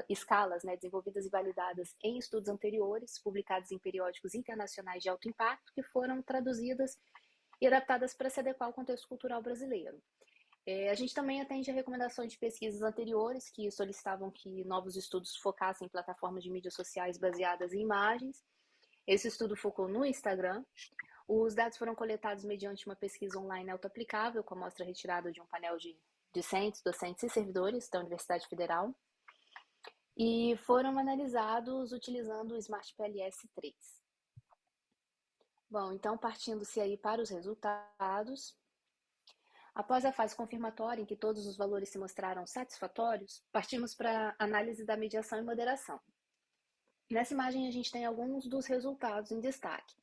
B: escalas, né, desenvolvidas e validadas em estudos anteriores, publicados em periódicos internacionais de alto impacto, que foram traduzidas e adaptadas para se adequar ao contexto cultural brasileiro. A gente também atende a recomendações de pesquisas anteriores que solicitavam que novos estudos focassem em plataformas de mídias sociais baseadas em imagens. Esse estudo focou no Instagram. Os dados foram coletados mediante uma pesquisa online autoaplicável, com a amostra retirada de um painel de discentes, docentes e servidores da Universidade Federal, e foram analisados utilizando o Smart PLS 3. Bom, então partindo-se aí para os resultados, após a fase confirmatória em que todos os valores se mostraram satisfatórios, partimos para a análise da mediação e moderação. Nessa imagem a gente tem alguns dos resultados em destaque.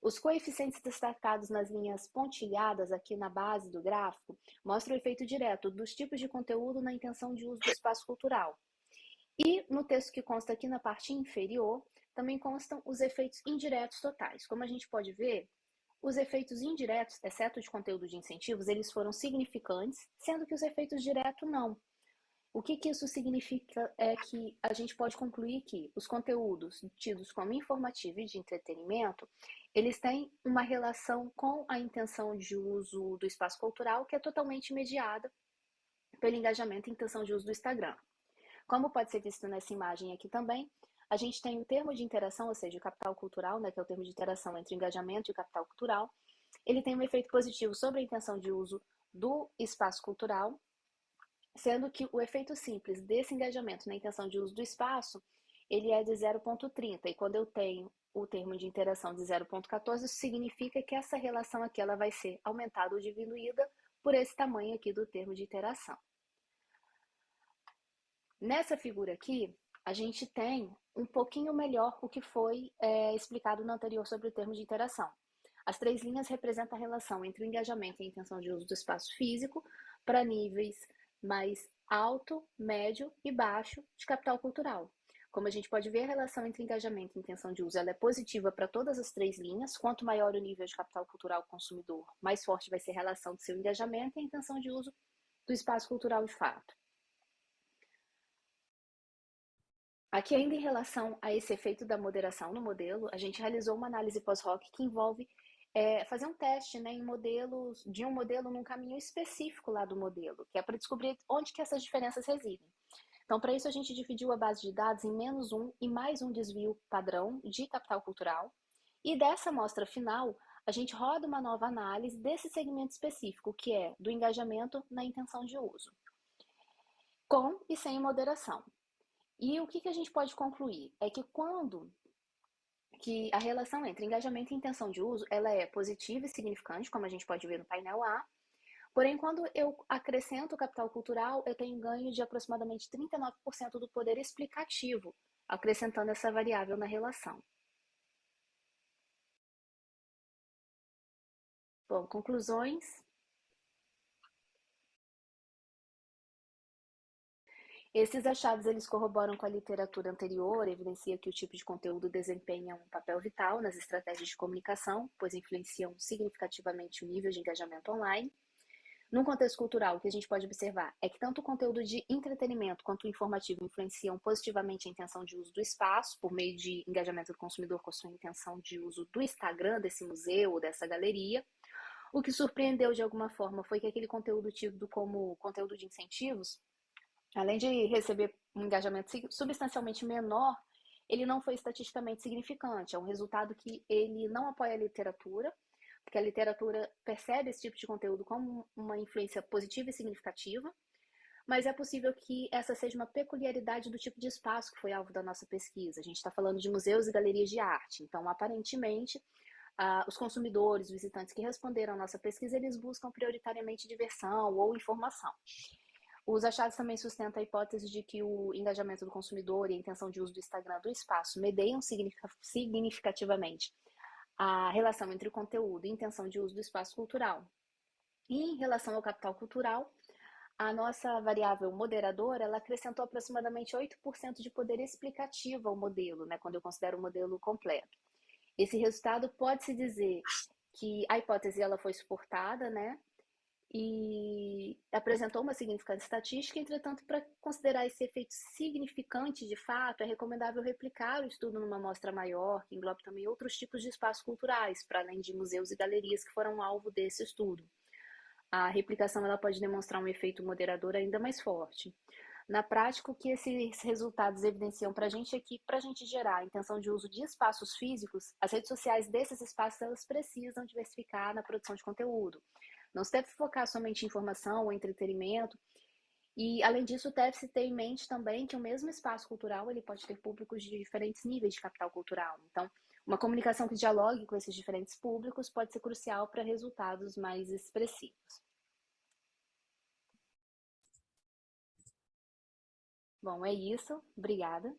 B: Os coeficientes destacados nas linhas pontilhadas aqui na base do gráfico mostram o efeito direto dos tipos de conteúdo na intenção de uso do espaço cultural. E no texto que consta aqui na parte inferior, também constam os efeitos indiretos totais. Como a gente pode ver, os efeitos indiretos, exceto de conteúdo de incentivos, eles foram significantes, sendo que os efeitos diretos não. O que isso significa é que a gente pode concluir que os conteúdos tidos como informativo e de entretenimento, eles têm uma relação com a intenção de uso do espaço cultural que é totalmente mediada pelo engajamento e intenção de uso do Instagram. Como pode ser visto nessa imagem aqui também, a gente tem o termo de interação, ou seja, o capital cultural, né, que é o termo de interação entre o engajamento e o capital cultural. Ele tem um efeito positivo sobre a intenção de uso do espaço cultural, sendo que o efeito simples desse engajamento na intenção de uso do espaço, ele é de 0,30, e quando eu tenho o termo de interação de 0,14, isso significa que essa relação aqui ela vai ser aumentada ou diminuída por esse tamanho aqui do termo de interação. Nessa figura aqui, a gente tem um pouquinho melhor o que foi explicado no anterior sobre o termo de interação. As 3 linhas representam a relação entre o engajamento e a intenção de uso do espaço físico para níveis mais alto, médio e baixo de capital cultural. Como a gente pode ver, a relação entre engajamento e intenção de uso ela é positiva para todas as 3 linhas. Quanto maior o nível de capital cultural do consumidor, mais forte vai ser a relação do seu engajamento e a intenção de uso do espaço cultural de fato. Aqui, ainda em relação a esse efeito da moderação no modelo, a gente realizou uma análise pós-hoc que envolve fazer um teste, né, de um modelo num caminho específico lá do modelo, que é para descobrir onde que essas diferenças residem. Então, para isso, a gente dividiu a base de dados em -1 e mais um desvio padrão de capital cultural. E dessa amostra final, a gente roda uma nova análise desse segmento específico, que é do engajamento na intenção de uso, com e sem moderação. E o que a gente pode concluir? É que que a relação entre engajamento e intenção de uso, ela é positiva e significante, como a gente pode ver no painel A, porém, quando eu acrescento o capital cultural, eu tenho ganho de aproximadamente 39% do poder explicativo, acrescentando essa variável na relação. Bom, conclusões. Esses achados, eles corroboram com a literatura anterior, evidencia que o tipo de conteúdo desempenha um papel vital nas estratégias de comunicação, pois influenciam significativamente o nível de engajamento online. Num contexto cultural, o que a gente pode observar é que tanto o conteúdo de entretenimento quanto o informativo influenciam positivamente a intenção de uso do espaço, por meio de engajamento do consumidor com sua intenção de uso do Instagram, desse museu ou dessa galeria. O que surpreendeu de alguma forma foi que aquele conteúdo tido como conteúdo de incentivos, além de receber um engajamento substancialmente menor, ele não foi estatisticamente significante. É um resultado que ele não apoia a literatura, porque a literatura percebe esse tipo de conteúdo como uma influência positiva e significativa, mas é possível que essa seja uma peculiaridade do tipo de espaço que foi alvo da nossa pesquisa. A gente está falando de museus e galerias de arte, então, aparentemente, os consumidores, os visitantes que responderam à nossa pesquisa, eles buscam prioritariamente diversão ou informação. Os achados também sustentam a hipótese de que o engajamento do consumidor e a intenção de uso do Instagram do espaço medeiam significativamente a relação entre o conteúdo e a intenção de uso do espaço cultural. E em relação ao capital cultural, a nossa variável moderadora, ela acrescentou aproximadamente 8% de poder explicativo ao modelo, né, quando eu considero o modelo completo. Esse resultado pode-se dizer que a hipótese ela foi suportada, né, e apresentou uma significância estatística, entretanto, para considerar esse efeito significante de fato, é recomendável replicar o estudo numa amostra maior, que englobe também outros tipos de espaços culturais, para além de museus e galerias que foram alvo desse estudo. A replicação ela pode demonstrar um efeito moderador ainda mais forte. Na prática, o que esses resultados evidenciam para a gente é que, para a gente gerar a intenção de uso de espaços físicos, as redes sociais desses espaços elas precisam diversificar na produção de conteúdo. Não se deve focar somente em informação ou entretenimento, e, além disso, deve-se ter em mente também que o mesmo espaço cultural ele pode ter públicos de diferentes níveis de capital cultural. Então, uma comunicação que dialogue com esses diferentes públicos pode ser crucial para resultados mais expressivos. Bom, é isso. Obrigada.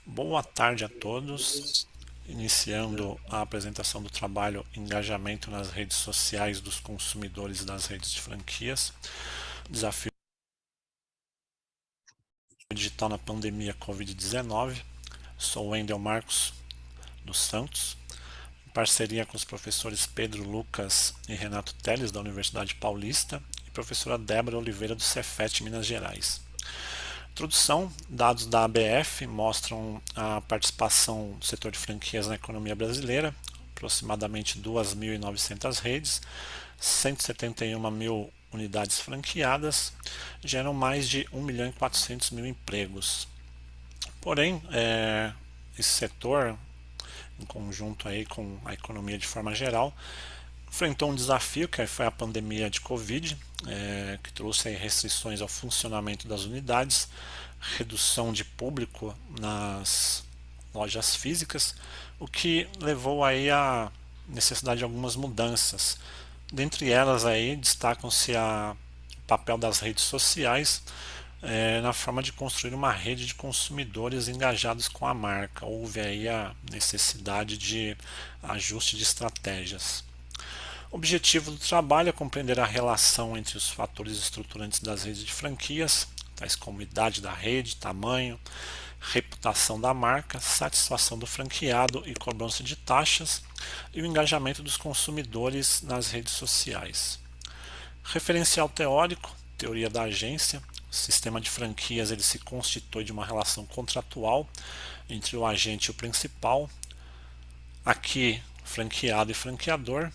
C: Boa tarde a todos. Iniciando a apresentação do trabalho Engajamento nas redes sociais dos consumidores das redes de franquias. Desafio digital na pandemia Covid-19. Sou Wendel Marcos dos Santos, em parceria com os professores Pedro Lucas e Renato Teles, da Universidade Paulista, e professora Débora Oliveira, do Cefet, Minas Gerais. Introdução: dados da ABF mostram a participação do setor de franquias na economia brasileira, aproximadamente 2.900 redes, 171 mil unidades franqueadas, geram mais de 1.400.000 empregos. Porém, esse setor, em conjunto aí com a economia de forma geral, enfrentou um desafio que foi a pandemia de Covid, que trouxe aí restrições ao funcionamento das unidades, redução de público nas lojas físicas, o que levou aí à necessidade de algumas mudanças. Dentre elas aí destacam-se o papel das redes sociais na forma de construir uma rede de consumidores engajados com a marca. Houve aí a necessidade de ajuste de estratégias. O objetivo do trabalho é compreender a relação entre os fatores estruturantes das redes de franquias, tais como idade da rede, tamanho, reputação da marca, satisfação do franqueado e cobrança de taxas, e o engajamento dos consumidores nas redes sociais. Referencial teórico, teoria da agência, sistema de franquias ele se constitui de uma relação contratual entre o agente e o principal, aqui franqueado e franqueador,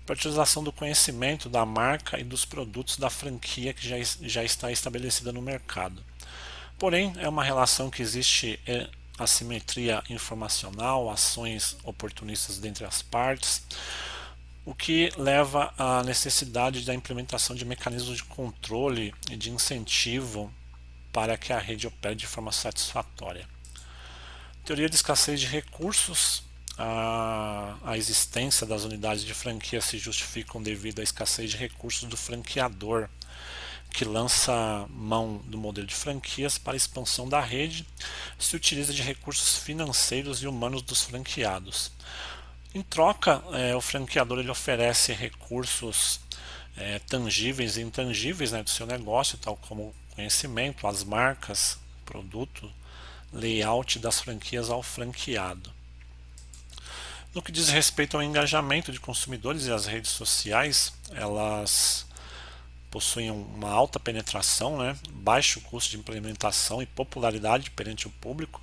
C: para a utilização do conhecimento da marca e dos produtos da franquia que já está estabelecida no mercado. Porém, é uma relação que existe assimetria informacional, ações oportunistas dentre as partes, o que leva à necessidade da implementação de mecanismos de controle e de incentivo para que a rede opere de forma satisfatória. Teoria de escassez de recursos. A existência das unidades de franquia se justificam devido à escassez de recursos do franqueador, que lança mão do modelo de franquias para a expansão da rede, se utiliza de recursos financeiros e humanos dos franqueados. Em troca, o franqueador ele oferece recursos tangíveis e intangíveis, né, do seu negócio, tal como conhecimento, as marcas, produto, layout das franquias ao franqueado. No que diz respeito ao engajamento de consumidores e as redes sociais, elas possuem uma alta penetração, né, baixo custo de implementação e popularidade perante o público.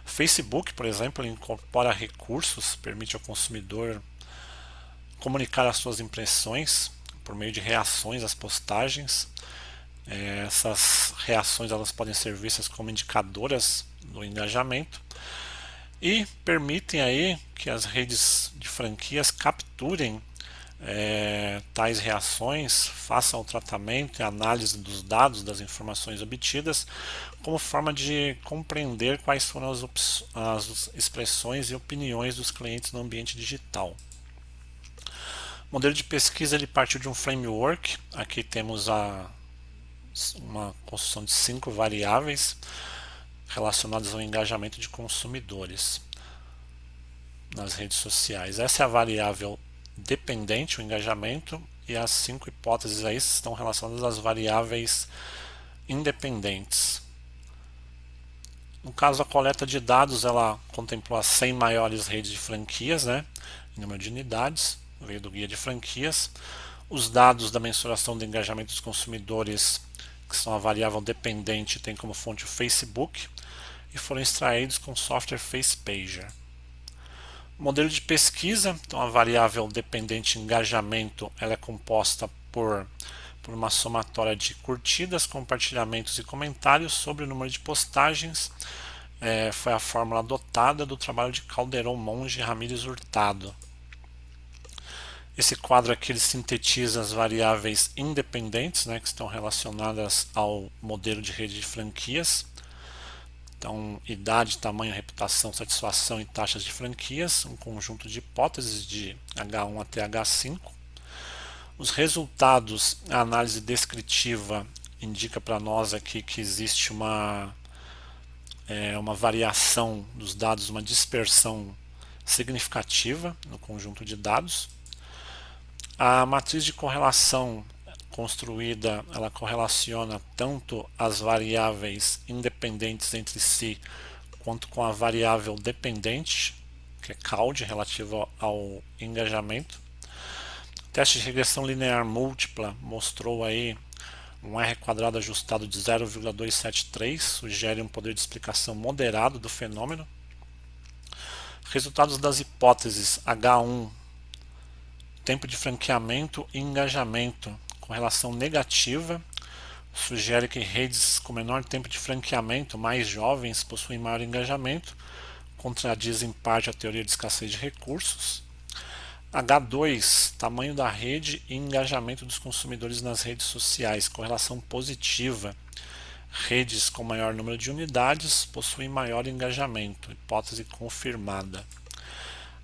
C: Facebook, por exemplo, incorpora recursos, permite ao consumidor comunicar as suas impressões por meio de reações às postagens. Essas reações elas podem ser vistas como indicadoras do engajamento e permitem aí que as redes de franquias capturem tais reações, façam o tratamento e análise dos dados, das informações obtidas, como forma de compreender quais foram as expressões e opiniões dos clientes no ambiente digital. O modelo de pesquisa ele partiu de um framework. Aqui temos uma construção de 5 variáveis relacionadas ao engajamento de consumidores nas redes sociais. Essa é a variável dependente, o engajamento, e as 5 hipóteses aí estão relacionadas às variáveis independentes. No caso, a coleta de dados ela contemplou as 100 maiores redes de franquias, né, em número de unidades, veio do guia de franquias. Os dados da mensuração do engajamento dos consumidores, que são a variável dependente, tem como fonte o Facebook e foram extraídos com o software FacePager. Modelo de pesquisa, então a variável dependente engajamento, ela é composta por uma somatória de curtidas, compartilhamentos e comentários sobre o número de postagens. Foi a fórmula adotada do trabalho de Calderon Monge e Ramírez Hurtado. Esse quadro aqui ele sintetiza as variáveis independentes, né, que estão relacionadas ao modelo de rede de franquias. Então, idade, tamanho, reputação, satisfação e taxas de franquias, um conjunto de hipóteses de H1 até H5. Os resultados, a análise descritiva indica para nós aqui que existe uma variação dos dados, uma dispersão significativa no conjunto de dados. A matriz de correlação construída, ela correlaciona tanto as variáveis independentes entre si, quanto com a variável dependente, que é CAUD, relativa ao engajamento. O teste de regressão linear múltipla mostrou aí um R quadrado ajustado de 0,273, sugere um poder de explicação moderado do fenômeno. Resultados das hipóteses H1, tempo de franqueamento e engajamento, com relação negativa, sugere que redes com menor tempo de franqueamento, mais jovens, possuem maior engajamento, contradiz em parte a teoria de escassez de recursos. H2, tamanho da rede e engajamento dos consumidores nas redes sociais, correlação positiva. Redes com maior número de unidades possuem maior engajamento, hipótese confirmada.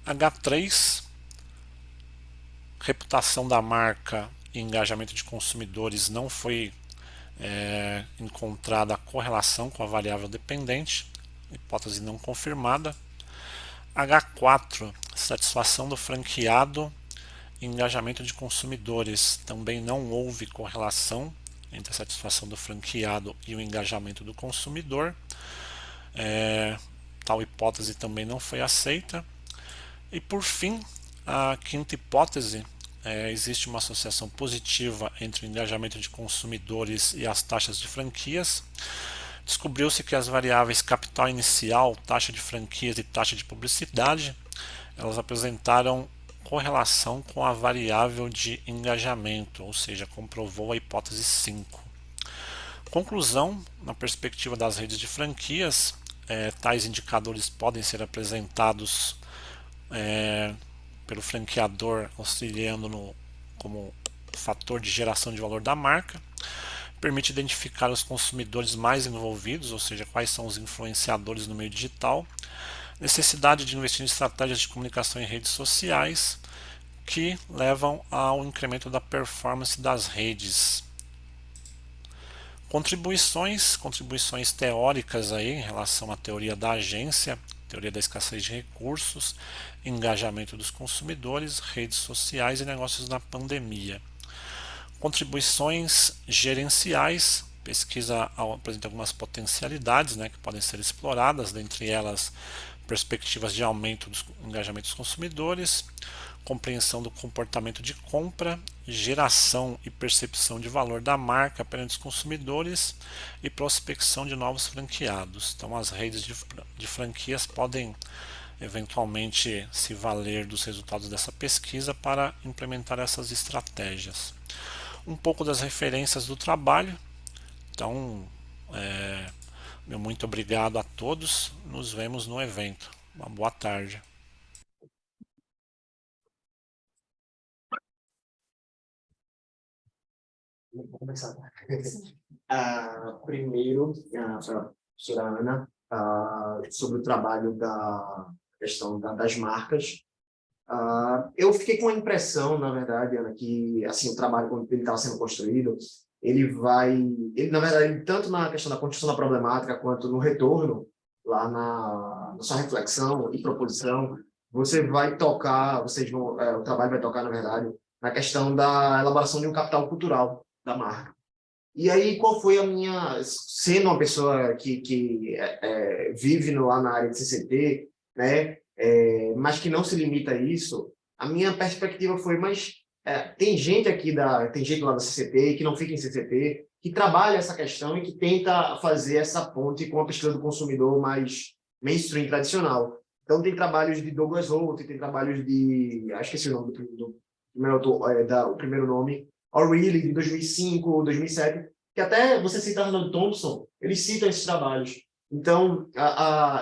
C: H3, reputação da marca e engajamento de consumidores, não foi encontrada a correlação com a variável dependente, hipótese não confirmada. H4, satisfação do franqueado e engajamento de consumidores, também não houve correlação entre a satisfação do franqueado e o engajamento do consumidor. Tal hipótese também não foi aceita. E por fim, a quinta hipótese, existe uma associação positiva entre o engajamento de consumidores e as taxas de franquias. Descobriu-se que as variáveis capital inicial, taxa de franquias e taxa de publicidade, elas apresentaram correlação com a variável de engajamento, ou seja, comprovou a hipótese 5. Conclusão, na perspectiva das redes de franquias, tais indicadores podem ser apresentados pelo franqueador auxiliando como fator de geração de valor da marca, permite identificar os consumidores mais envolvidos, ou seja, quais são os influenciadores no meio digital, necessidade de investir em estratégias de comunicação em redes sociais que levam ao incremento da performance das redes. Contribuições teóricas aí em relação à teoria da agência, teoria da escassez de recursos, engajamento dos consumidores, redes sociais e negócios na pandemia. Contribuições gerenciais, pesquisa apresenta algumas potencialidades, que podem ser exploradas, dentre elas perspectivas de aumento do engajamento dos consumidores, compreensão do comportamento de compra, geração e percepção de valor da marca perante os consumidores e prospecção de novos franqueados. Então, as redes de franquias podem eventualmente se valer dos resultados dessa pesquisa para implementar essas estratégias. Um pouco das referências do trabalho. Então, meu muito obrigado a todos. Nos vemos no evento. Uma boa tarde.
I: Vou começar. Primeiro, para a professora Ana, sobre o trabalho da questão das marcas. Eu fiquei com a impressão, na verdade, Ana, que assim, o trabalho, quando ele estava sendo construído, na verdade, tanto na questão da construção da problemática, quanto no retorno, lá na sua reflexão e proposição, você vai tocar, o trabalho vai tocar, na verdade, na questão da elaboração de um capital cultural da marca. E aí, qual foi a minha... Sendo uma pessoa que vive lá na área de CCT, né, mas que não se limita a isso, a minha perspectiva foi, tem gente lá da CCT, que não fica em CCT, que trabalha essa questão e que tenta fazer essa ponte com a pesquisa do consumidor mais mainstream, tradicional. Então, tem trabalhos de Douglas Holt, tem trabalhos de... Acho que esse é o nome o primeiro nome, O'Reilly, de 2005, 2007, que até você cita Arnold Thompson, eles citam esses trabalhos. Então,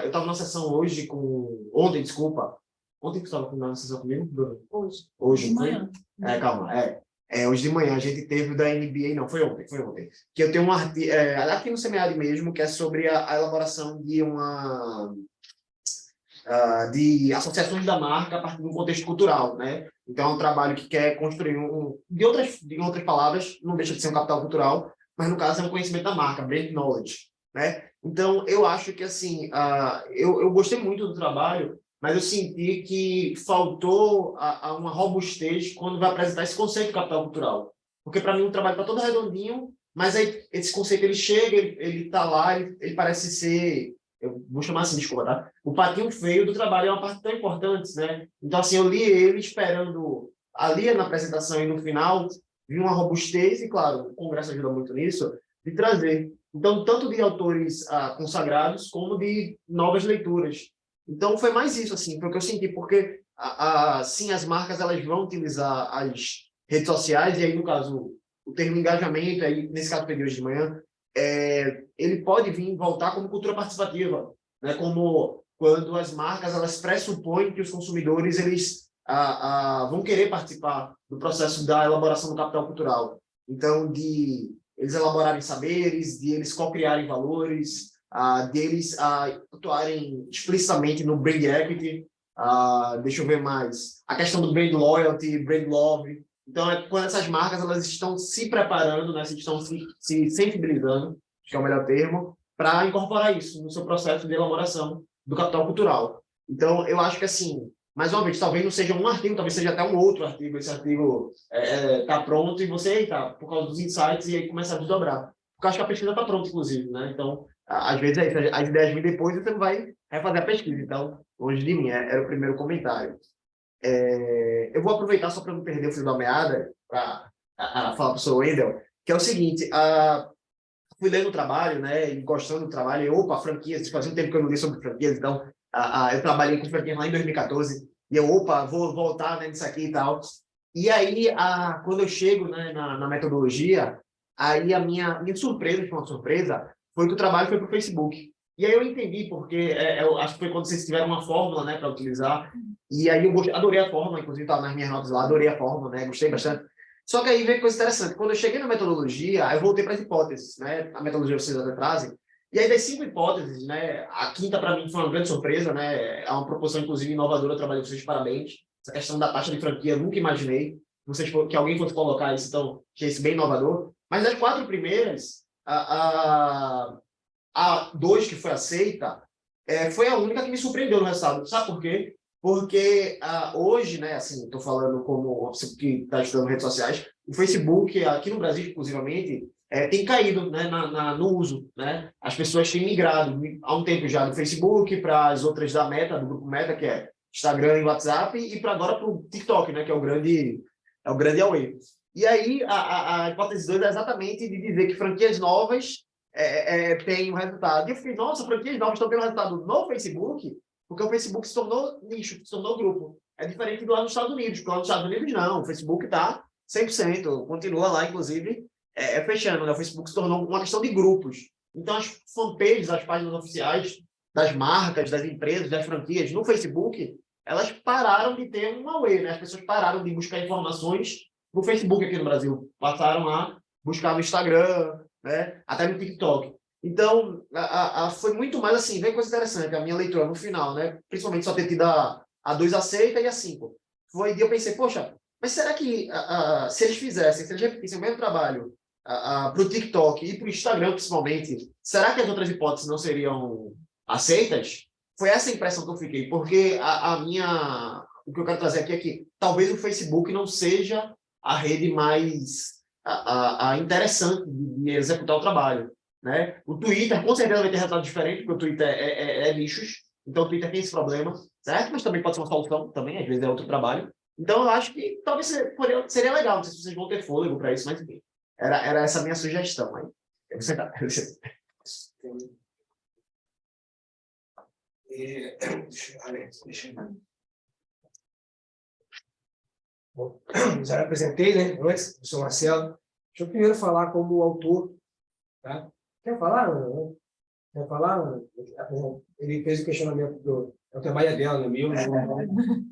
I: eu estava numa sessão ontem que você estava na sessão comigo? Hoje. De manhã. Calma, hoje de manhã a gente teve o da NBA, não, foi ontem, que eu tenho um artigo, aqui no seminário mesmo, que é sobre a elaboração de associações da marca a partir de um contexto cultural, né? Então, é um trabalho que quer construir de outras palavras, não deixa de ser um capital cultural, mas no caso é um conhecimento da marca, brand knowledge, né? Então, eu acho que, assim, eu gostei muito do trabalho, mas eu senti que faltou uma robustez quando vai apresentar esse conceito de capital cultural. Porque, para mim, o trabalho está todo redondinho, mas aí esse conceito, ele chega, ele está lá, ele parece ser... Eu vou chamar assim, desculpa, tá? O patinho feio do trabalho é uma parte tão importante, né? Então, assim, eu li ele esperando, ali na apresentação e no final, vi uma robustez, e, claro, o Congresso ajuda muito nisso, de trazer. Então, tanto de autores consagrados, como de novas leituras. Então, foi mais isso, assim, foi o que eu senti, porque, sim, as marcas, elas vão utilizar as redes sociais, e aí, no caso, o termo engajamento, aí, nesse caso, peguei hoje de manhã, ele pode voltar como cultura participativa, né? Como quando as marcas elas pressupõem que os consumidores eles vão querer participar do processo da elaboração do capital cultural. Então, de eles elaborarem saberes, de eles co-criarem valores, de eles atuarem explicitamente no brand equity, deixa eu ver mais, a questão do brand loyalty, brand love. Então, quando essas marcas elas estão se preparando, né, estão se sensibilizando, acho que é o melhor termo, para incorporar isso no seu processo de elaboração do capital cultural. Então, eu acho que, assim, mais uma vez, talvez não seja um artigo, talvez seja até um outro artigo. Esse artigo está pronto e você, por causa dos insights, e aí começa a desdobrar. Porque eu acho que a pesquisa está pronta, inclusive, né? Então, às vezes, as ideias vêm depois e você vai refazer a pesquisa. Então, longe de mim, era o primeiro comentário. eu vou aproveitar só para não perder o fio da meada, para falar para o Sr. Wendel, que é o seguinte, fui lendo o trabalho, né, e gostando do trabalho, opa, franquias, fazia um tempo que eu não li sobre franquias, então eu trabalhei com franquias lá em 2014, e eu, opa, vou voltar, né, nisso aqui e tal. E aí, quando eu chego, né, na metodologia, aí a minha surpresa, que foi uma surpresa, foi que o trabalho foi para o Facebook. E aí eu entendi, porque eu acho que foi quando vocês tiveram uma fórmula, né, para utilizar, e aí eu adorei a fórmula, inclusive estava nas minhas notas lá, adorei a fórmula, né, gostei bastante. Só que aí vem coisa interessante, quando eu cheguei na metodologia, eu voltei para as hipóteses, né, a metodologia vocês até trazem, e aí das 5 hipóteses, né, a quinta para mim foi uma grande surpresa, né, é uma proposição inclusive inovadora, eu trabalhei com vocês, parabéns. Essa questão da taxa de franquia, eu nunca imaginei que alguém fosse colocar isso, então achei isso bem inovador. Mas das 4 primeiras, a 2 que foi aceita, foi a única que me surpreendeu no resultado. Sabe por quê? Porque hoje, né, assim, estou falando como uma pessoa que está estudando redes sociais, o Facebook, aqui no Brasil, exclusivamente, tem caído, né, no uso. Né? As pessoas têm migrado há um tempo já do Facebook para as outras da Meta, do grupo Meta, que é Instagram e WhatsApp, e para agora para o TikTok, né, que é o grande Huawei. E aí, a hipótese 2 é exatamente de dizer que franquias novas têm um resultado. E eu fiquei, nossa, franquias novas estão tendo resultado no Facebook, porque o Facebook se tornou nicho, se tornou grupo. É diferente do lá nos Estados Unidos, porque lá nos Estados Unidos não, o Facebook está 100%, continua lá, inclusive, fechando, né? O Facebook se tornou uma questão de grupos. Então, as fanpages, as páginas oficiais das marcas, das empresas, das franquias no Facebook, elas pararam de ter um Huawei, né? As pessoas pararam de buscar informações no Facebook aqui no Brasil, passaram a buscar no Instagram, né? Até no TikTok. Então, foi muito mais assim, vem coisa interessante, a minha leitura no final, né? Principalmente só ter tido a 2 aceita e a 5. Foi, eu pensei, poxa, mas será que se eles fizessem, se eles repetissem o mesmo trabalho para o TikTok e para o Instagram, principalmente, será que as outras hipóteses não seriam aceitas? Foi essa a impressão que eu fiquei, porque o que eu quero trazer aqui é que talvez o Facebook não seja a rede mais interessante de executar o trabalho. Né? O Twitter, com certeza, vai ter resultado diferente, porque o Twitter é nichos, então o Twitter tem esse problema, certo? Mas também pode ser uma solução, também, às vezes é outro trabalho. Então eu acho que talvez seria legal, não sei se vocês vão ter fôlego para isso, mas enfim, era essa a minha sugestão. Aí.
K: Bom, já apresentei, né? Antes, eu sou Marcelo. Deixa eu primeiro falar como autor. Tá? Quer falar, Ana? Quer falar, Ana? Ele fez o questionamento do... É o trabalho dela, não é meu,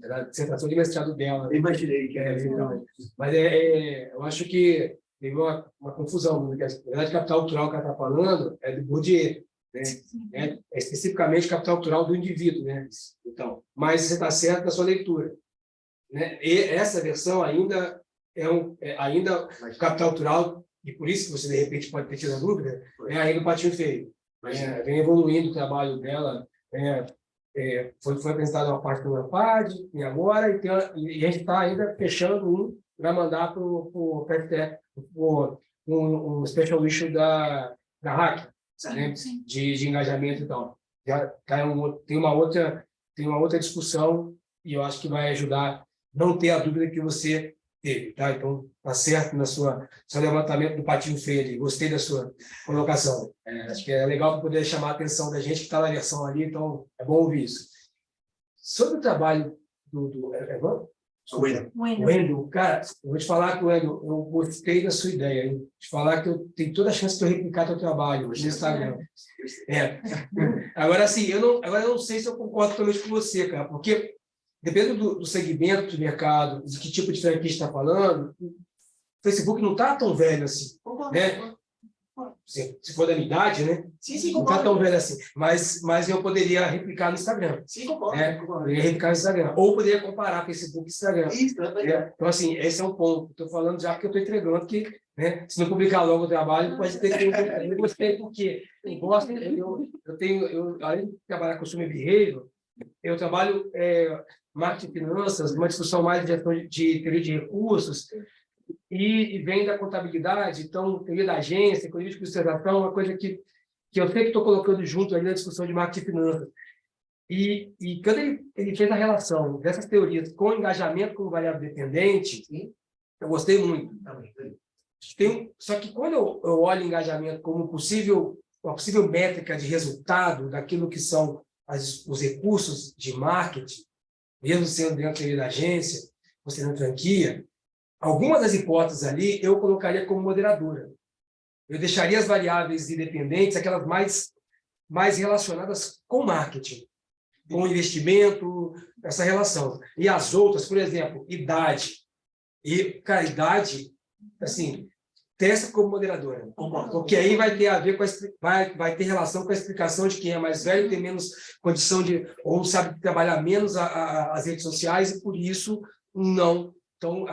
K: era a dissertação de mestrado dela.
I: Eu imaginei que era
K: então. Mas eu acho que teve uma confusão. Porque, na verdade, capital cultural que ela está falando é do Bourdieu. Né? É especificamente capital cultural do indivíduo. Né? Então, mas você está certo na sua leitura. Né? E essa versão ainda ainda capital cultural, e por isso que você, de repente, pode ter tido a dúvida, ainda o Patinho Feio. Vem evoluindo o trabalho dela, foi apresentado uma parte do Ampad, e agora, e a gente está ainda fechando um para mandar para o PFTE, um special issue da HAC, né? de engajamento e tal. Já tem uma outra discussão, e eu acho que vai ajudar não ter a dúvida que você teve, tá? Então, tá certo no seu levantamento do Patinho Feio ali. Gostei da sua colocação. Acho que é legal para poder chamar a atenção da gente que está na versão ali, então é bom ouvir isso. Sobre o trabalho do Wendel, cara, eu vou te falar que, Wendel, eu gostei da sua ideia, hein? Te falar que eu tenho toda a chance de eu replicar teu trabalho no Instagram. Agora, assim, eu não sei se eu concordo totalmente com você, cara, porque dependendo do segmento do mercado, de que tipo de franquia está falando, o Facebook não está tão velho assim. Né? Se for da minha idade, né? Sim, não está tão velho assim. Mas eu poderia replicar no Instagram. Sim, concordo. Poderia replicar no Instagram. Ou poderia comparar Facebook e Instagram. Isso, então, assim, esse é um ponto. Estou falando já porque eu estou entregando que, né, se não publicar logo o trabalho, pode ter que... Eu gostei porque eu gosto... além de trabalhar com consumer behavior, eu trabalho marketing e finanças, uma discussão mais de gestão de teoria de recursos, e vem da contabilidade, então, teoria da agência, economia de consideração, uma coisa que eu sempre estou colocando junto ali na discussão de marketing e finanças. E quando ele fez a relação dessas teorias com engajamento como variável dependente, eu gostei muito. Só que quando eu olho engajamento como uma possível métrica de resultado daquilo que são os recursos de marketing, mesmo sendo dentro da agência, ou sendo franquia, algumas das hipóteses ali eu colocaria como moderadora. Eu deixaria as variáveis independentes, aquelas mais relacionadas com marketing, com investimento, essa relação. E as outras, por exemplo, idade. E, cara, idade, assim, testa como moderadora. Porque aí vai ter a ver com vai ter relação com a explicação de quem é mais velho, tem menos condição de, ou sabe trabalhar menos as redes sociais, e por isso não. Então,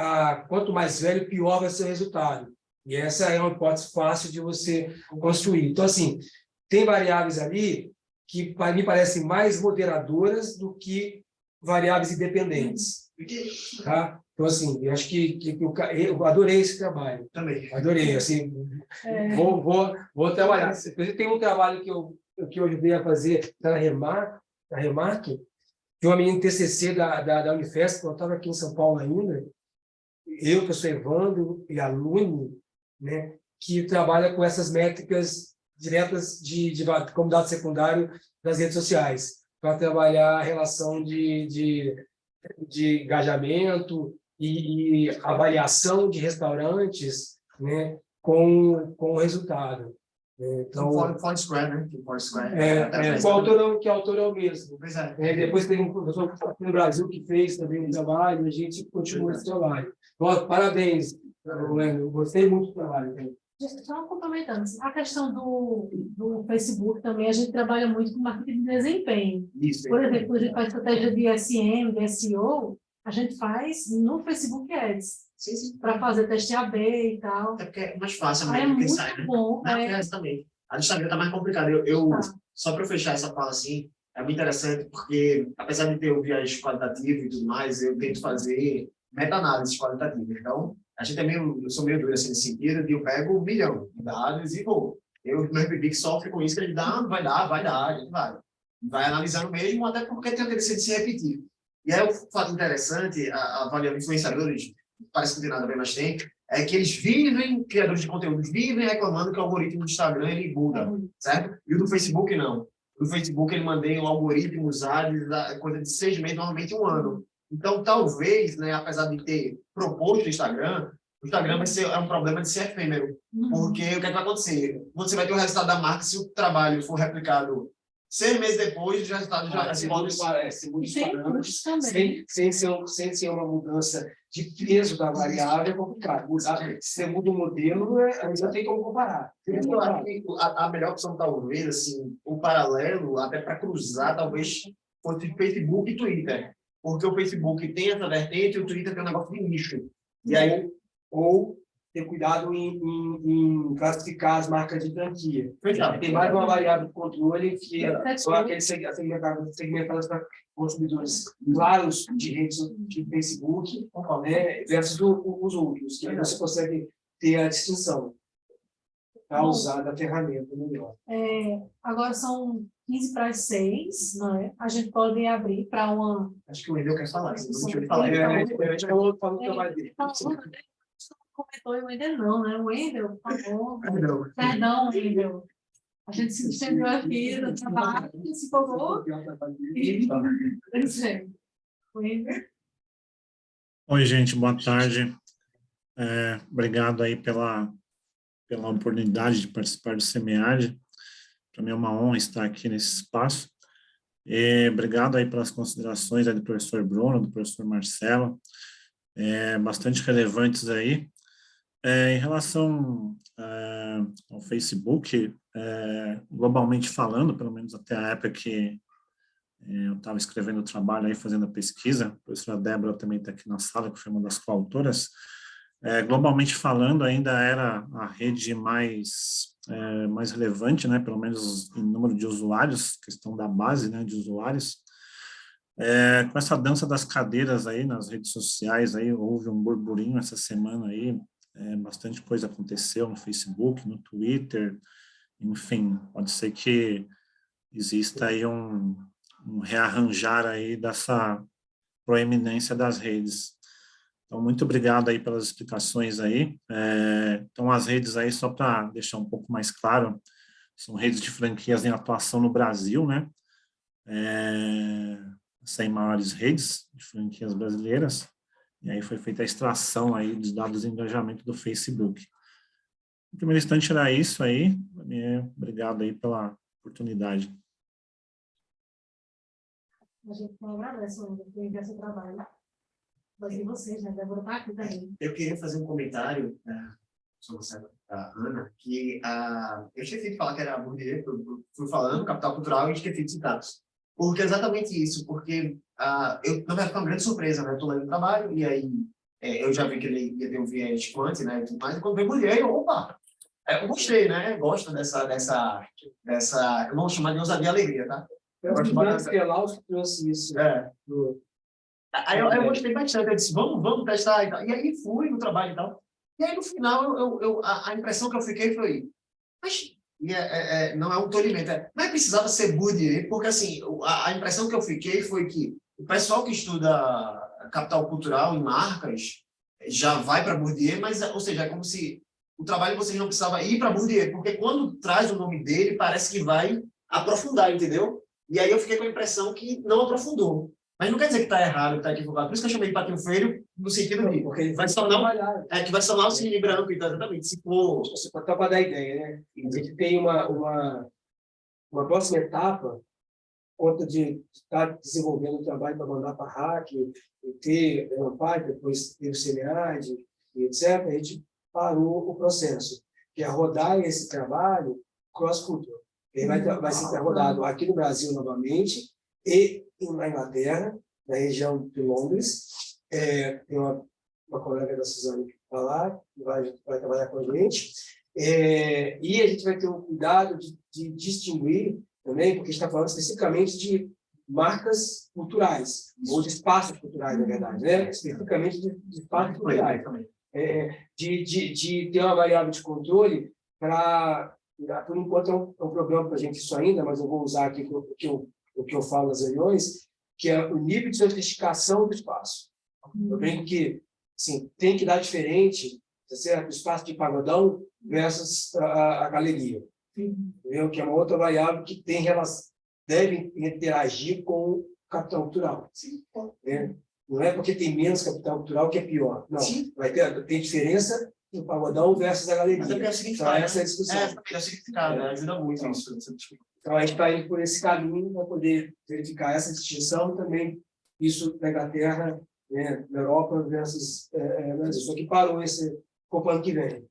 K: quanto mais velho, pior vai ser o resultado. E essa é uma hipótese fácil de você construir. Então, assim, tem variáveis ali que me parecem mais moderadoras do que variáveis independentes. Tá? Então, assim, eu acho que eu adorei esse trabalho.
I: Também.
K: Adorei, assim, vou trabalhar. Tem um trabalho que eu ajudei a fazer na Remark, de uma menina TCC da Unifesp, eu estava aqui em São Paulo ainda, eu, que sou Evandro, e a Lune, né, que trabalha com essas métricas diretas como dado secundário das redes sociais, para trabalhar a relação de engajamento e avaliação de restaurantes, né, com o resultado. Então,
I: Foursquare, né? Foursquare.
K: Que o autor é o mesmo.
I: Pois é.
K: Depois tem um professor no Brasil que fez também um trabalho, a gente continua esse trabalho. Bom, parabéns, Wendel, eu gostei muito do trabalho.
D: Só complementando, a questão do Facebook também, a gente trabalha muito com marketing de desempenho.
I: Isso.
D: Por exemplo, a gente faz estratégia de SM, de SEO, a gente faz no Facebook Ads, para fazer teste AB e tal.
I: É porque é mais fácil,
D: É
I: do que
D: muito
I: sai, né?
D: bom.
I: Também. A do Instagram tá mais complicada. Só para fechar essa fala assim, é muito interessante porque, apesar de ter o viés qualitativo e tudo mais, eu tento fazer meta-análises qualitativas. Então, eu sou meio duro assim, nesse sentido, de eu pego 1 milhão de dados e vou. Meu RPP que sofre com isso, que ele vai dar, a gente vai. Vai analisando mesmo, até porque tem a tendência de se repetir. E aí, o fato interessante, avaliando influenciadores, parece que não tem nada a ver, mas tem, é que eles vivem, criadores de conteúdo, vivem reclamando que o algoritmo do Instagram ele muda, certo? E o do Facebook não. O do Facebook ele mantém o algoritmo usado coisa de 6 meses, normalmente 1 ano. Então, talvez, né, apesar de ter proposto o Instagram é um problema de ser efêmero. Porque o que é que vai acontecer? Você vai ter o resultado da marca se o trabalho for replicado 6 meses depois, os resultados já se mudam.
K: Sem ser uma mudança de peso da variável, é complicado. Se você muda o modelo, não tem como comparar.
I: Eu acho que a melhor opção, talvez, assim, o paralelo, até para cruzar, talvez fosse Facebook e Twitter. Porque o Facebook tem essa vertente e o Twitter tem um negócio de nicho. E aí,
K: ou ter cuidado em classificar as marcas de franquia. Tem mais uma variável de controle que são aqueles segmentados para consumidores claros de redes de Facebook, né, versus os outros, que aí você consegue ter a distinção para usar da ferramenta melhor.
D: Agora são 15 para as 6, não é? A gente pode abrir para uma...
I: Acho que o Wendel quer falar, senão deixa eu falar.
K: Eu já vou falar do trabalho dele.
D: Comentou e o Wendel não, né? O Wendel, por favor. Perdão, Wendel. A gente se estendeu aqui no trabalho, se empolgou.
C: Oi, gente, boa tarde. Obrigado aí pela oportunidade de participar do SEMEAD. Para mim é uma honra estar aqui nesse espaço. E obrigado aí pelas considerações aí do professor Bruno, do professor Marcelo, bastante relevantes aí. Em relação ao Facebook, globalmente falando, pelo menos até a época que eu estava escrevendo o trabalho aí, fazendo a pesquisa, a professora Débora também está aqui na sala, que foi uma das coautoras, globalmente falando, ainda era a rede mais relevante, né, pelo menos em número de usuários, questão da base, né, de usuários. Com essa dança das cadeiras aí nas redes sociais, aí houve um burburinho essa semana aí, bastante coisa aconteceu no Facebook, no Twitter, enfim, pode ser que exista aí um um rearranjar aí dessa proeminência das redes. Então, muito obrigado aí pelas explicações aí. Então, as redes aí, só para deixar um pouco mais claro, são redes de franquias em atuação no Brasil, né? 100 maiores redes de franquias brasileiras, e aí foi feita a extração aí dos dados de engajamento do Facebook. No primeiro instante era isso aí, obrigado aí pela oportunidade.
D: A gente não agradece, Wendel, por enviar seu trabalho. Mas e vocês, né? Débora tá aqui também.
I: Eu queria fazer um comentário sobre a Ana, que eu tinha feito falar que era Bourdieu, eu fui falando, Capital Cultural, e tinha feito citados. Porque é exatamente isso, porque na verdade foi uma grande surpresa, né? Eu estou lendo o trabalho, e aí eu já vi que ele ia ter um viés quant, né? E tudo mais, e quando veio Bourdieu, eu gostei, né? Gosto dessa, eu não vou chamar de ousadia e alegria, tá?
K: Eu acho que o Laus que trouxe isso.
I: Aí eu gostei bastante, eu disse, vamos testar e tal. E aí fui no trabalho e tal. E aí no final, a impressão que eu fiquei foi, mas não é um tolimento, não precisava ser Bourdieu, porque assim, a impressão que eu fiquei foi que o pessoal que estuda capital cultural em marcas já vai para Bourdieu, mas, ou seja, é como se o trabalho de vocês não precisava ir para Bourdieu, porque quando traz o nome dele, parece que vai aprofundar, entendeu? E aí eu fiquei com a impressão que não aprofundou. Mas não quer dizer que está errado, que está equivocado. Por isso que eu chamei de patinho feio, no sentido de
K: porque
I: vai que vai sonar o cisne branco, então, exatamente. Se for...
K: Só para dar ideia, né? A gente tem uma próxima etapa, conta de estar desenvolvendo um trabalho para mandar para a hack, e ter uma parte, depois ter o CNAD, e etc. A gente parou o processo, que é rodar esse trabalho cross-cultural. Ele vai ser rodado aqui no Brasil novamente e na Inglaterra, na região de Londres. Tem uma colega da Suzane que está lá, que vai trabalhar com a gente. E a gente vai ter o cuidado de distinguir também, porque a gente está falando especificamente de marcas culturais, ou de espaços culturais, na verdade, né? Especificamente de espaços culturais. De ter uma variável de controle para... Por enquanto é um problema para a gente isso ainda, mas eu vou usar aqui o que eu falo nas reuniões, que é o nível de sofisticação do espaço. Eu brinco que assim, tem que dar diferente, tá certo? O espaço de pagodão versus a galeria. Entendeu? Que é uma outra variável que deve interagir com o capital cultural. Né? Não é porque tem menos capital cultural que é pior. Não, vai ter diferença no pagodão versus a galeria.
I: Mas é
K: então, essa é a discussão.
I: É o significado, ajuda muito isso.
K: Então, a gente está indo por esse caminho para poder verificar essa distinção também, isso na Inglaterra, né, na Europa versus Brasil. Só que parou esse para o ano que vem.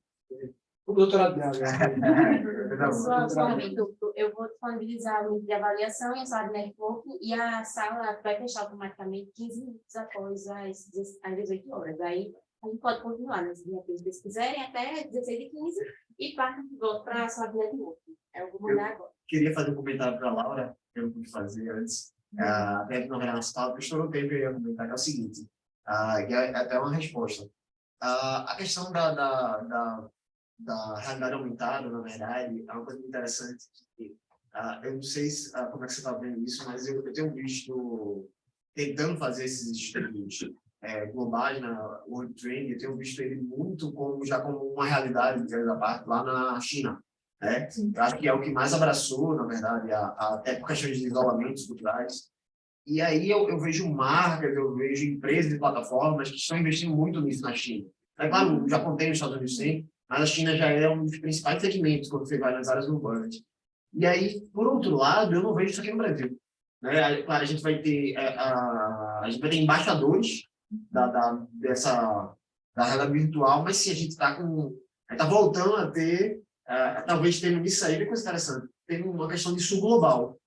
K: O doutorado dela.
A: Eu vou disponibilizar o link de avaliação em sala de network e a sala vai fechar automaticamente 15 minutos após as 18 horas. Aí a gente pode continuar, né? Se vocês quiserem, até 16h15 e volta para a sala de network. Eu vou mandar agora.
I: Queria fazer um comentário para a Laura, que eu não pude fazer antes. Até não era nosso tal, porque estourou o tempo e eu ia comentar, que é o seguinte, e é até uma resposta. A questão da realidade aumentada, na verdade, é uma coisa muito interessante. Eu não sei como é que você está vendo isso, mas eu tenho visto, tentando fazer esses estudos globais na World Trend, eu tenho visto ele muito já como uma realidade, da parte, lá na China. Eu acho que é o que mais abraçou, na verdade, até por questões de isolamentos culturais. E aí eu vejo marcas, eu vejo empresas e plataformas que estão investindo muito nisso na China. É claro, o Japão tem, os Estados Unidos tem, mas a China já é um dos principais segmentos quando você vai nas áreas urbanas. E aí, por outro lado, eu não vejo isso aqui no Brasil. Claro, a gente vai ter embaixadores da realidade virtual, mas se a gente está voltando a ter, talvez tendo isso aí, é coisa interessante, tem uma questão de sul global,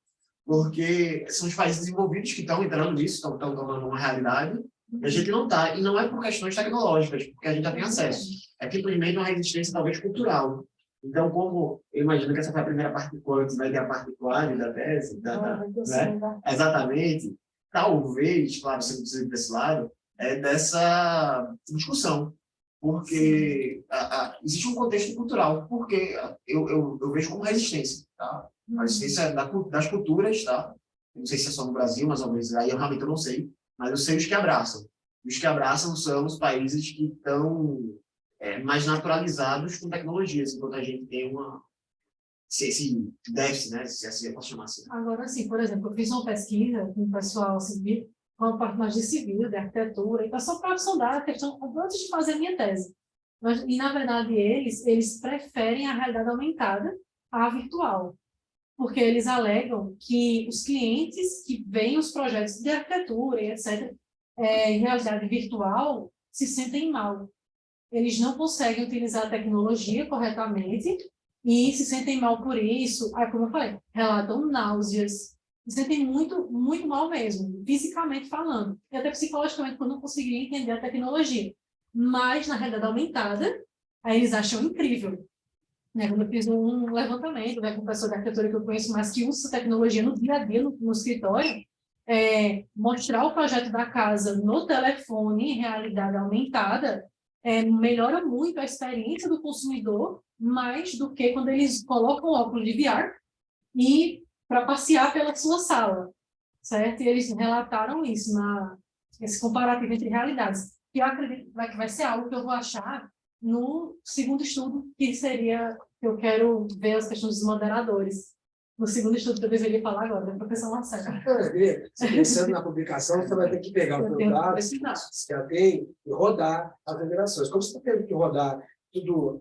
I: porque são os países desenvolvidos que estão entrando nisso, estão tornando uma realidade, e a gente não está, e não é por questões tecnológicas, porque a gente já tem acesso, é simplesmente uma resistência talvez cultural. Então, como eu imagino que essa foi a primeira parte quântica, vai ter a parte quântica da tese, né? Exatamente, talvez, claro, você não precisa ir para esse lado, dessa discussão, porque existe um contexto cultural, porque eu vejo como resistência, tá? A resistência das culturas, tá? não sei se é só no Brasil, mais ou menos, aí eu realmente não sei, mas eu sei os que abraçam. Os que abraçam são os países que estão mais naturalizados com tecnologias, enquanto a gente tem esse déficit, né? Se assim eu posso chamar assim.
D: Agora, assim, por exemplo, eu fiz uma pesquisa com o pessoal civil, com a parte mais de civil, de arquitetura, e só para sondar a questão antes de fazer a minha tese. E, na verdade, eles preferem a realidade aumentada à virtual, porque eles alegam que os clientes que veem os projetos de arquitetura e etc., em realidade virtual, se sentem mal. Eles não conseguem utilizar a tecnologia corretamente e se sentem mal por isso. Aí, como eu falei, relatam náuseas, se sentem muito, muito mal mesmo, fisicamente falando, e até psicologicamente, por não conseguirem entender a tecnologia. Mas, na realidade aumentada, aí eles acham incrível. Quando eu fiz um levantamento, com pessoa da arquitetura que eu conheço, mas que usa tecnologia no dia a dia, no escritório, mostrar o projeto da casa no telefone em realidade aumentada melhora muito a experiência do consumidor, mais do que quando eles colocam o óculos de VR e para passear pela sua sala, certo? E eles relataram isso, esse comparativo entre realidades, que eu acredito que vai ser algo que eu vou achar no segundo estudo, que seria, eu quero ver as questões dos moderadores. No segundo estudo que eu deveria falar agora, da professora Marcela.
K: Pensando na publicação, você vai ter que pegar o teu dado, que já tem, e rodar as federações. Como você está tendo que rodar tudo